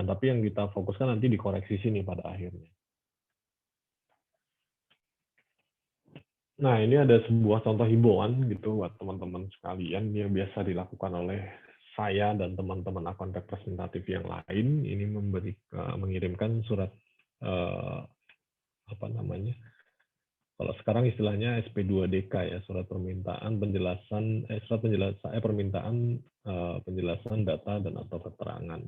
Nah, tapi yang kita fokuskan nanti dikoreksi sini pada akhirnya. Nah, ini ada sebuah contoh himbauan gitu buat teman-teman sekalian yang biasa dilakukan oleh saya dan teman-teman akun representatif yang lain. Ini mengirimkan surat kalau sekarang istilahnya SP2DK ya, surat permintaan penjelasan data dan atau keterangan.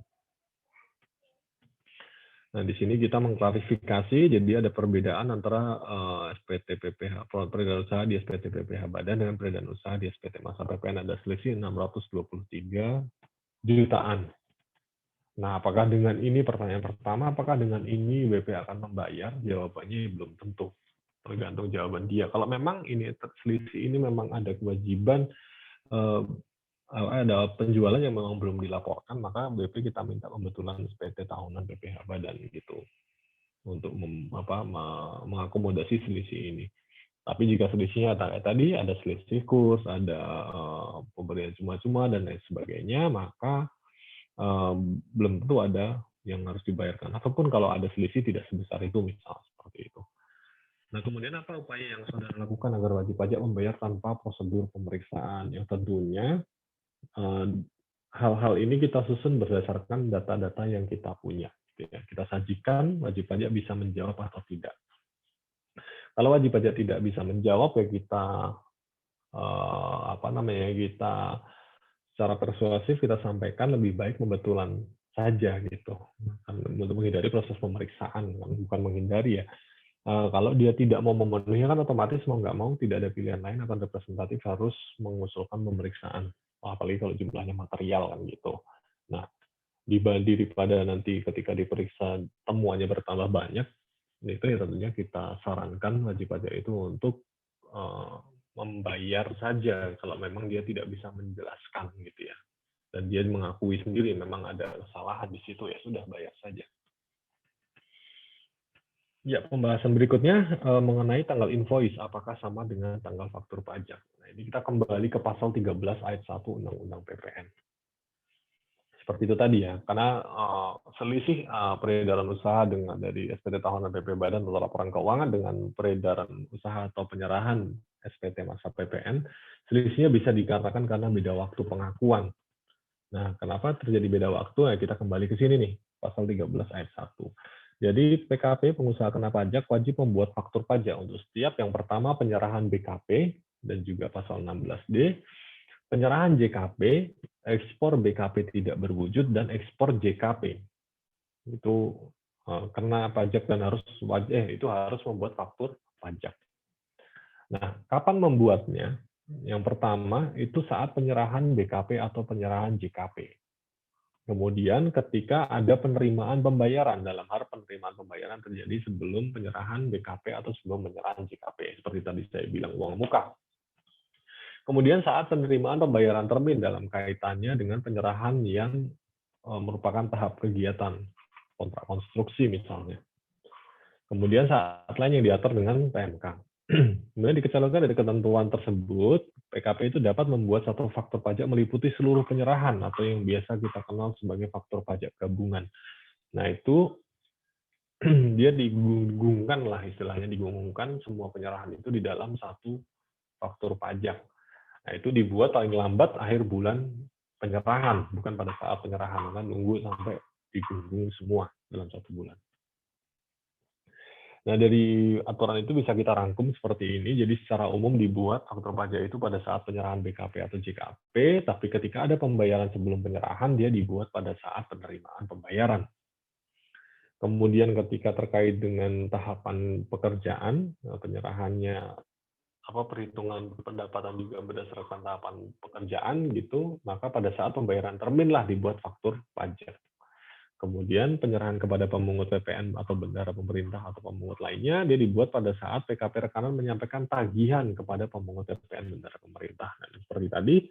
Nah, di sini kita mengklarifikasi, jadi ada perbedaan antara SPT PPh, peredaran usaha di SPT PPh Badan dengan peredaran usaha di SPT masa PPN ada selisih 623 jutaan. Nah, apakah dengan ini, pertanyaan pertama, apakah dengan ini BP akan membayar? Jawabannya belum tentu, tergantung jawaban dia. Kalau memang ini selisih ini memang ada kewajiban, ada penjualan yang memang belum dilaporkan, maka BP kita minta pembetulan SPT tahunan PPh Badan gitu untuk mengakomodasi selisih ini. Tapi jika selisihnya tadi ada selisih kurs, ada pemberian cuma-cuma dan lain sebagainya, maka belum tentu ada yang harus dibayarkan. Ataupun kalau ada selisih tidak sebesar itu, misal seperti itu. Nah, kemudian apa upaya yang saudara lakukan agar wajib pajak membayar tanpa prosedur pemeriksaan? Yang tentunya hal-hal ini kita susun berdasarkan data-data yang kita punya. Kita sajikan, wajib pajak bisa menjawab atau tidak. Kalau wajib pajak tidak bisa menjawab, ya kita kita secara persuasif kita sampaikan lebih baik pembetulan saja gitu, untuk menghindari proses pemeriksaan, bukan menghindari ya. Kalau dia tidak mau memenuhi kan otomatis mau nggak mau tidak ada pilihan lain, akan representatif harus mengusulkan pemeriksaan. Apalagi kalau jumlahnya material kan gitu. Nah, daripada nanti ketika diperiksa temuannya bertambah banyak, itu ya tentunya kita sarankan wajib pajak itu untuk membayar saja kalau memang dia tidak bisa menjelaskan gitu ya. Dan dia mengakui sendiri memang ada kesalahan di situ, ya sudah bayar saja. Ya, pembahasan berikutnya mengenai tanggal invoice, apakah sama dengan tanggal faktur pajak. Nah, ini kita kembali ke pasal 13 ayat 1 Undang-Undang PPN. Seperti itu tadi ya, karena selisih peredaran usaha dengan dari SPT tahunan PP Badan atau laporan keuangan dengan peredaran usaha atau penyerahan SPT masa PPN, selisihnya bisa dikatakan karena beda waktu pengakuan. Nah, kenapa terjadi beda waktu? Nah, kita kembali ke sini nih, pasal 13 ayat 1. Jadi PKP, pengusaha kena pajak, wajib membuat faktur pajak untuk setiap yang pertama penyerahan BKP, dan juga pasal 16D, penyerahan JKP, ekspor BKP tidak berwujud, dan ekspor JKP. Itu kena pajak dan itu harus membuat faktur pajak. Nah, kapan membuatnya? Yang pertama itu saat penyerahan BKP atau penyerahan JKP. Kemudian ketika ada penerimaan pembayaran, dalam hal penerimaan pembayaran terjadi sebelum penyerahan BKP atau sebelum penyerahan JKP. Seperti tadi saya bilang, uang muka. Kemudian saat penerimaan pembayaran termin dalam kaitannya dengan penyerahan yang merupakan tahap kegiatan kontrak konstruksi misalnya. Kemudian saat lain yang diatur dengan PMK. Kemudian dikecualikan dari ketentuan tersebut, PKP itu dapat membuat satu faktur pajak meliputi seluruh penyerahan atau yang biasa kita kenal sebagai faktur pajak gabungan. Nah, itu dia digabungkan lah istilahnya, digabungkan semua penyerahan itu di dalam satu faktur pajak. Nah, itu dibuat paling lambat akhir bulan penyerahan, bukan pada saat penyerahan, kan nunggu sampai digabung semua dalam satu bulan. Nah, dari aturan itu bisa kita rangkum seperti ini. Jadi secara umum dibuat faktur pajak itu pada saat penyerahan BKP atau JKP, tapi ketika ada pembayaran sebelum penyerahan, dia dibuat pada saat penerimaan pembayaran. Kemudian ketika terkait dengan tahapan pekerjaan, penyerahannya perhitungan pendapatan juga berdasarkan tahapan pekerjaan gitu, maka pada saat pembayaran termin lah dibuat faktur pajak. Kemudian penyerahan kepada pemungut PPN atau bendahara pemerintah atau pemungut lainnya, dia dibuat pada saat PKP rekanan menyampaikan tagihan kepada pemungut PPN bendahara pemerintah. Dan seperti tadi,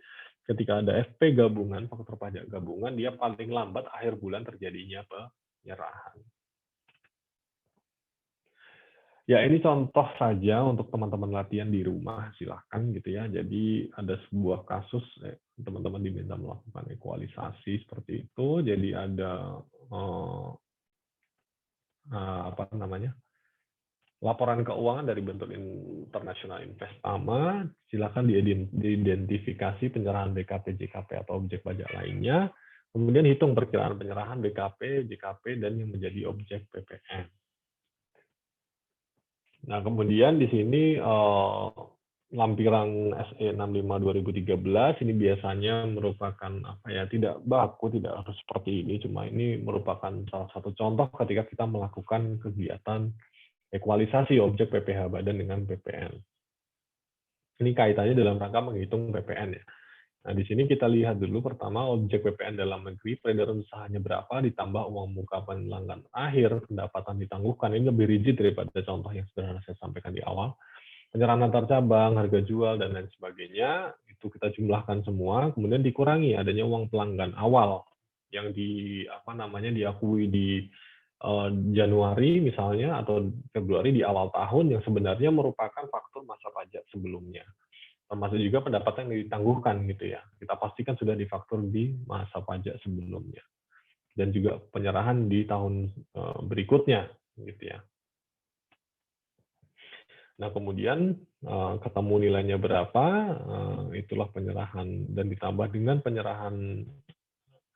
ketika ada FP gabungan, faktur pajak gabungan, dia paling lambat akhir bulan terjadinya penyerahan. Ya, ini contoh saja untuk teman-teman latihan di rumah, silahkan gitu ya. Jadi ada sebuah kasus, teman-teman diminta melakukan ekualisasi seperti itu. Jadi ada laporan keuangan dari bentuk internasional Investama. Silakan diidentifikasi penyerahan BKP, JKP atau objek pajak lainnya. Kemudian hitung perkiraan penyerahan BKP, JKP dan yang menjadi objek PPN. Nah, kemudian di sini lampiran SE 65/2013 ini biasanya merupakan tidak baku, tidak harus seperti ini, cuma ini merupakan salah satu contoh ketika kita melakukan kegiatan ekualisasi objek PPh badan dengan PPN. Ini kaitannya dalam rangka menghitung PPN ya. Nah, di sini kita lihat dulu pertama objek PPN dalam negeri, peredaran usahanya berapa, ditambah uang muka pelanggan akhir, pendapatan ditangguhkan. Ini lebih rigid daripada contoh yang sudah saya sampaikan di awal. Penyerahan antar cabang, harga jual, dan lain sebagainya, itu kita jumlahkan semua, kemudian dikurangi adanya uang pelanggan awal yang diakui di Januari misalnya, atau Februari di awal tahun, yang sebenarnya merupakan faktur masa pajak sebelumnya. Termasuk juga pendapatan yang ditangguhkan gitu ya. Kita pastikan sudah difaktur di masa pajak sebelumnya. Dan juga penyerahan di tahun berikutnya gitu ya. Nah, kemudian ketemu nilainya berapa, itulah penyerahan, dan ditambah dengan penyerahan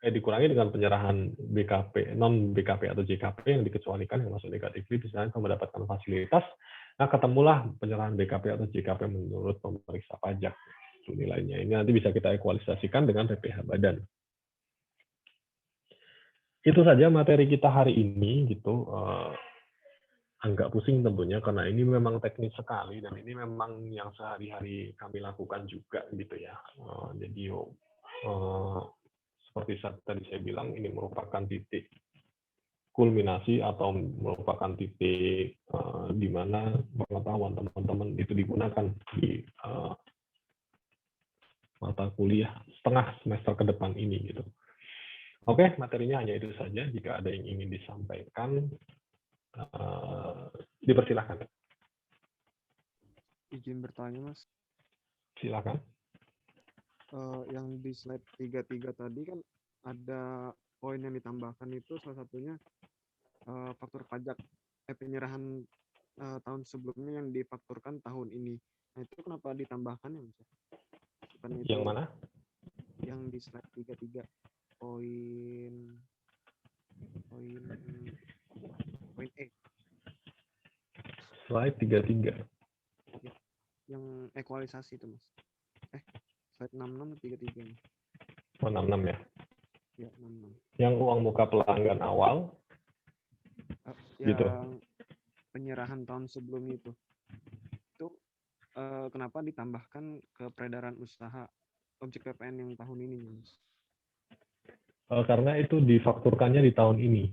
dikurangi dengan penyerahan BKP, non BKP atau JKP yang dikecualikan, yang masuk negatif misalnya mendapatkan fasilitas. Nah, ketemulah penyerahan BKP atau JKP menurut pemeriksa pajak. Itu nilainya. Ini nanti bisa kita ekualisasikan dengan PPh badan. Itu saja materi kita hari ini gitu. Agak pusing tentunya karena ini memang teknis sekali dan ini memang yang sehari-hari kami lakukan juga gitu ya. Jadi seperti tadi saya bilang, ini merupakan titik kulminasi atau merupakan titik di mana pengetahuan teman-teman itu digunakan di mata kuliah setengah semester ke depan ini gitu. Oke, materinya hanya itu saja. Jika ada yang ingin disampaikan, dipersilahkan. Izin bertanya, Mas. Silakan. Yang di slide 33 tadi kan ada poin yang ditambahkan, itu salah satunya faktur pajak penyerahan tahun sebelumnya yang difakturkan tahun ini. Nah, itu kenapa ditambahkan ya, Mas? Bukan itu Yang mana? yang di slide 33 poin E Slide 33. ya, yang ekualisasi itu, Mas. Slide 66 atau 33 nih? Oh, 66 ya. Ya, 66. Yang uang muka pelanggan awal, gitu. Yang penyerahan tahun sebelumnya itu kenapa ditambahkan ke peredaran usaha objek PPN yang tahun ini, Mas? Karena itu difakturkannya di tahun ini.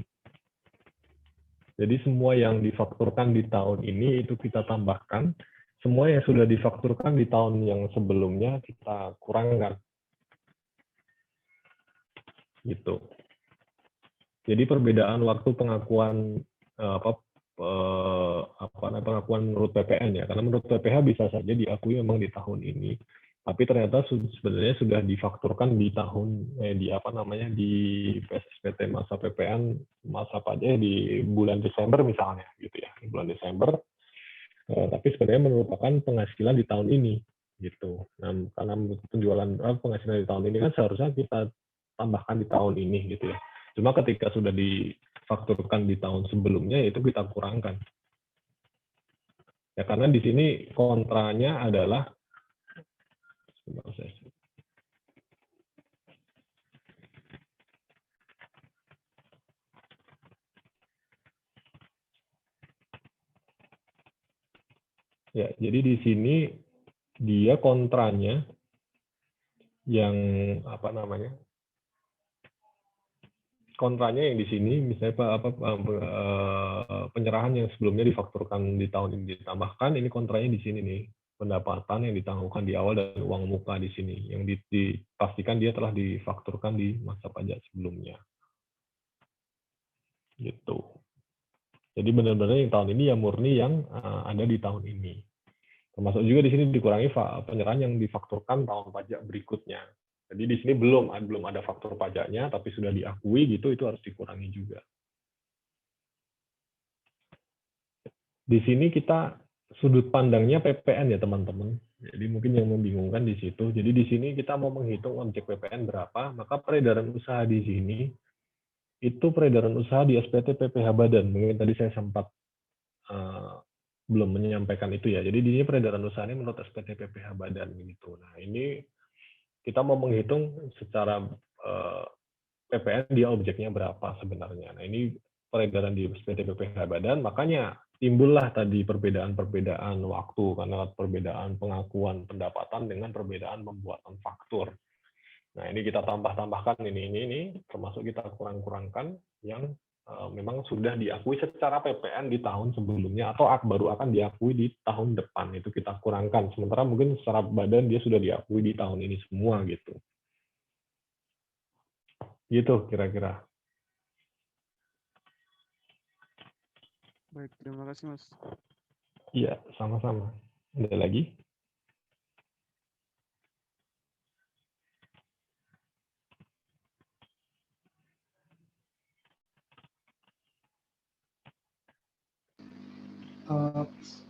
Jadi semua yang difakturkan di tahun ini itu kita tambahkan, semua yang sudah difakturkan di tahun yang sebelumnya kita kurangkan. Gitu. Jadi perbedaan waktu pengakuan pengakuan menurut PPN ya, karena menurut PPH bisa saja diakui memang di tahun ini, tapi ternyata sebenarnya sudah difakturkan di tahun di SPT masa PPN masa pajak di bulan Desember misalnya gitu ya, di bulan Desember, tapi sebenarnya merupakan penghasilan di tahun ini gitu. Nah, karena penghasilan di tahun ini kan seharusnya kita tambahkan di tahun ini gitu ya. Cuma ketika sudah difakturkan di tahun sebelumnya, itu kita kurangkan. Ya, karena di sini kontranya adalah ya, jadi di sini dia kontranya yang kontranya yang di sini misalnya penyerahan yang sebelumnya difakturkan di tahun ini ditambahkan, ini kontranya di sini nih, pendapatan yang ditangguhkan di awal dan uang muka di sini yang dipastikan dia telah difakturkan di masa pajak sebelumnya gitu. Jadi benar-benar yang tahun ini ya murni yang ada di tahun ini, termasuk juga di sini dikurangi penyerahan yang difakturkan tahun pajak berikutnya. Jadi di sini belum ada faktur pajaknya, tapi sudah diakui gitu, itu harus dikurangi juga. Di sini kita sudut pandangnya PPN ya teman-teman. Jadi mungkin yang membingungkan di situ. Jadi di sini kita mau menghitung objek PPN berapa, maka peredaran usaha di sini itu peredaran usaha di SPT PPH Badan. Mungkin tadi saya sempat belum menyampaikan itu ya. Jadi di sini peredaran usaha ini menurut SPT PPH Badan gitu. Nah ini kita mau menghitung secara PPN dia objeknya berapa sebenarnya. Nah ini peredaran di SPT PPH Badan, makanya timbullah tadi perbedaan-perbedaan waktu karena perbedaan pengakuan pendapatan dengan perbedaan pembuatan faktur. Nah ini kita tambah-tambahkan ini termasuk kita kurang-kurangkan yang memang sudah diakui secara PPN di tahun sebelumnya atau baru akan diakui di tahun depan, itu kita kurangkan. Sementara mungkin secara badan dia sudah diakui di tahun ini semua gitu. Gitu kira-kira. Baik, terima kasih, Mas. Iya, sama-sama. Ada lagi?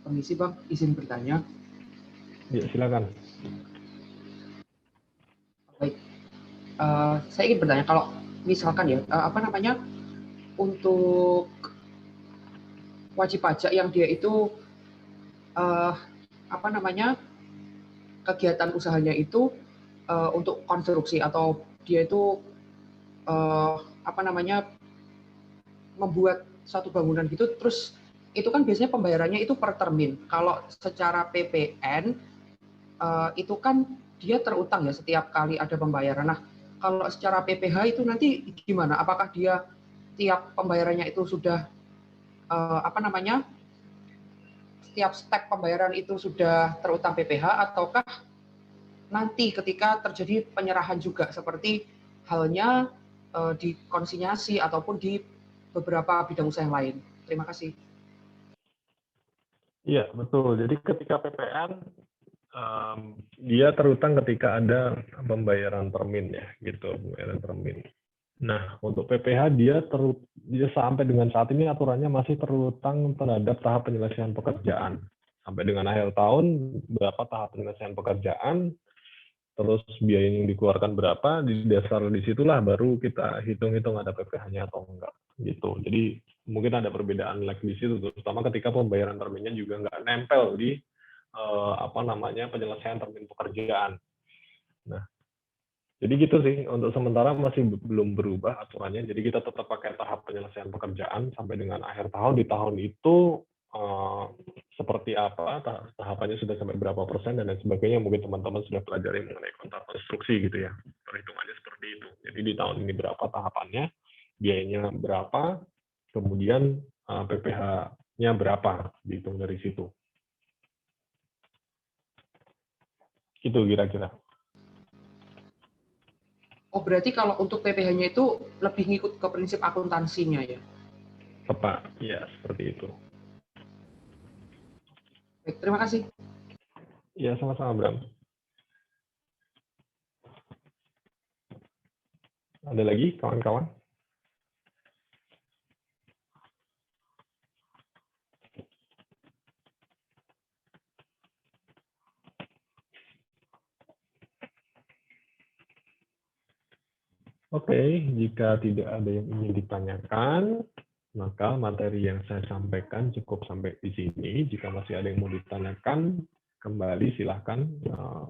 Permisi Bang, izin bertanya. Ya, silakan. Baik, saya ingin bertanya kalau misalkan ya, untuk wajib pajak yang dia itu kegiatan usahanya itu untuk konstruksi atau dia itu membuat satu bangunan gitu, terus itu kan biasanya pembayarannya itu per termin. Kalau secara PPN itu kan dia terutang ya setiap kali ada pembayaran. Nah, kalau secara PPH itu nanti gimana? Apakah dia tiap pembayarannya itu sudah setiap step pembayaran itu sudah terutang PPH, ataukah nanti ketika terjadi penyerahan juga seperti halnya di konsinyasi ataupun di beberapa bidang usaha yang lain? Terima kasih. Iya, betul. Jadi ketika PPN, dia terutang ketika ada pembayaran termin ya, gitu, pembayaran termin. Nah, untuk PPH dia sampai dengan saat ini aturannya masih terutang terhadap tahap penyelesaian pekerjaan. Sampai dengan akhir tahun, berapa tahap penyelesaian pekerjaan, terus biaya yang dikeluarkan berapa, di dasar disitulah baru kita hitung-hitung ada PPh-nya atau enggak. Gitu. Jadi mungkin ada perbedaan lag di situ, terutama ketika pembayaran terminnya juga nggak nempel di penyelesaian termin pekerjaan. Nah, jadi gitu sih, untuk sementara masih belum berubah aturannya, jadi kita tetap pakai tahap penyelesaian pekerjaan sampai dengan akhir tahun. Di tahun itu seperti apa, tahapannya sudah sampai berapa persen, dan lain sebagainya, mungkin teman-teman sudah pelajari mengenai kontrak konstruksi gitu ya, perhitungannya seperti itu. Jadi di tahun ini berapa tahapannya, biayanya berapa, kemudian PPh-nya berapa, dihitung dari situ. Itu kira-kira. Oh, berarti kalau untuk PPh-nya itu lebih ngikut ke prinsip akuntansinya ya? Tepat, ya seperti itu. Baik, terima kasih. Ya, sama-sama, Bram. Ada lagi, kawan-kawan? Oke, jika tidak ada yang ingin ditanyakan, maka materi yang saya sampaikan cukup sampai di sini. Jika masih ada yang mau ditanyakan, kembali silahkan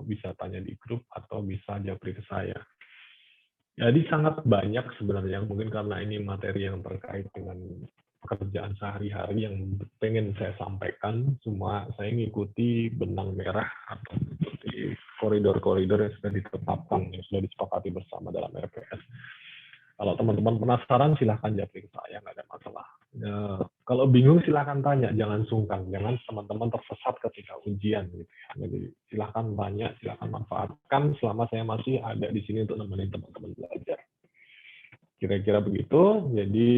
bisa tanya di grup atau bisa japri ke saya. Jadi sangat banyak sebenarnya, mungkin karena ini materi yang terkait dengan pekerjaan sehari-hari yang pengen saya sampaikan, cuma saya mengikuti benang merah atau mengikuti koridor-koridor yang sudah ditetapkan, yang sudah disepakati bersama dalam RPS. Kalau teman-teman penasaran, silahkan japri ke saya, nggak ada masalah. Kalau bingung, silahkan tanya, jangan sungkan, jangan teman-teman tersesat ketika ujian. Gitu ya. Jadi silahkan tanya, silahkan manfaatkan selama saya masih ada di sini untuk nemenin teman-teman belajar. Kira-kira begitu. Jadi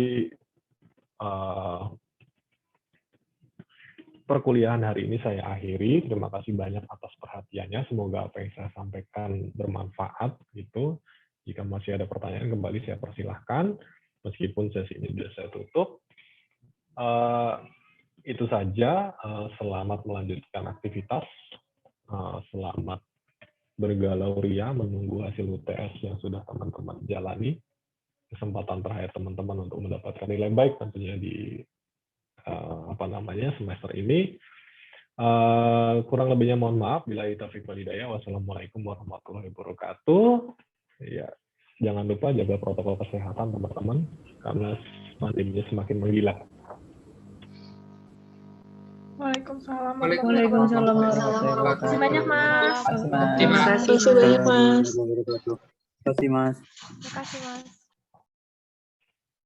perkuliahan hari ini saya akhiri. Terima kasih banyak atas perhatiannya. Semoga apa yang saya sampaikan bermanfaat. Gitu. Jika masih ada pertanyaan, kembali saya persilahkan. Meskipun sesi ini sudah saya tutup. Itu saja. Selamat melanjutkan aktivitas. Selamat bergalau ria menunggu hasil UTS yang sudah teman-teman jalani. Kesempatan terakhir teman-teman untuk mendapatkan nilai baik tentunya di semester ini. Kurang lebihnya mohon maaf. Billahi taufiq wal hidayah. Wassalamualaikum warahmatullahi wabarakatuh. Ya, jangan lupa jaga protokol kesehatan teman-teman karena pandeminya semakin menggila. Waalaikumsalam. Waalaikumsalam. Terima kasih banyak, Mas. Terima kasih banyak, Mas. Terima kasih, Mas. Terima kasih, Mas.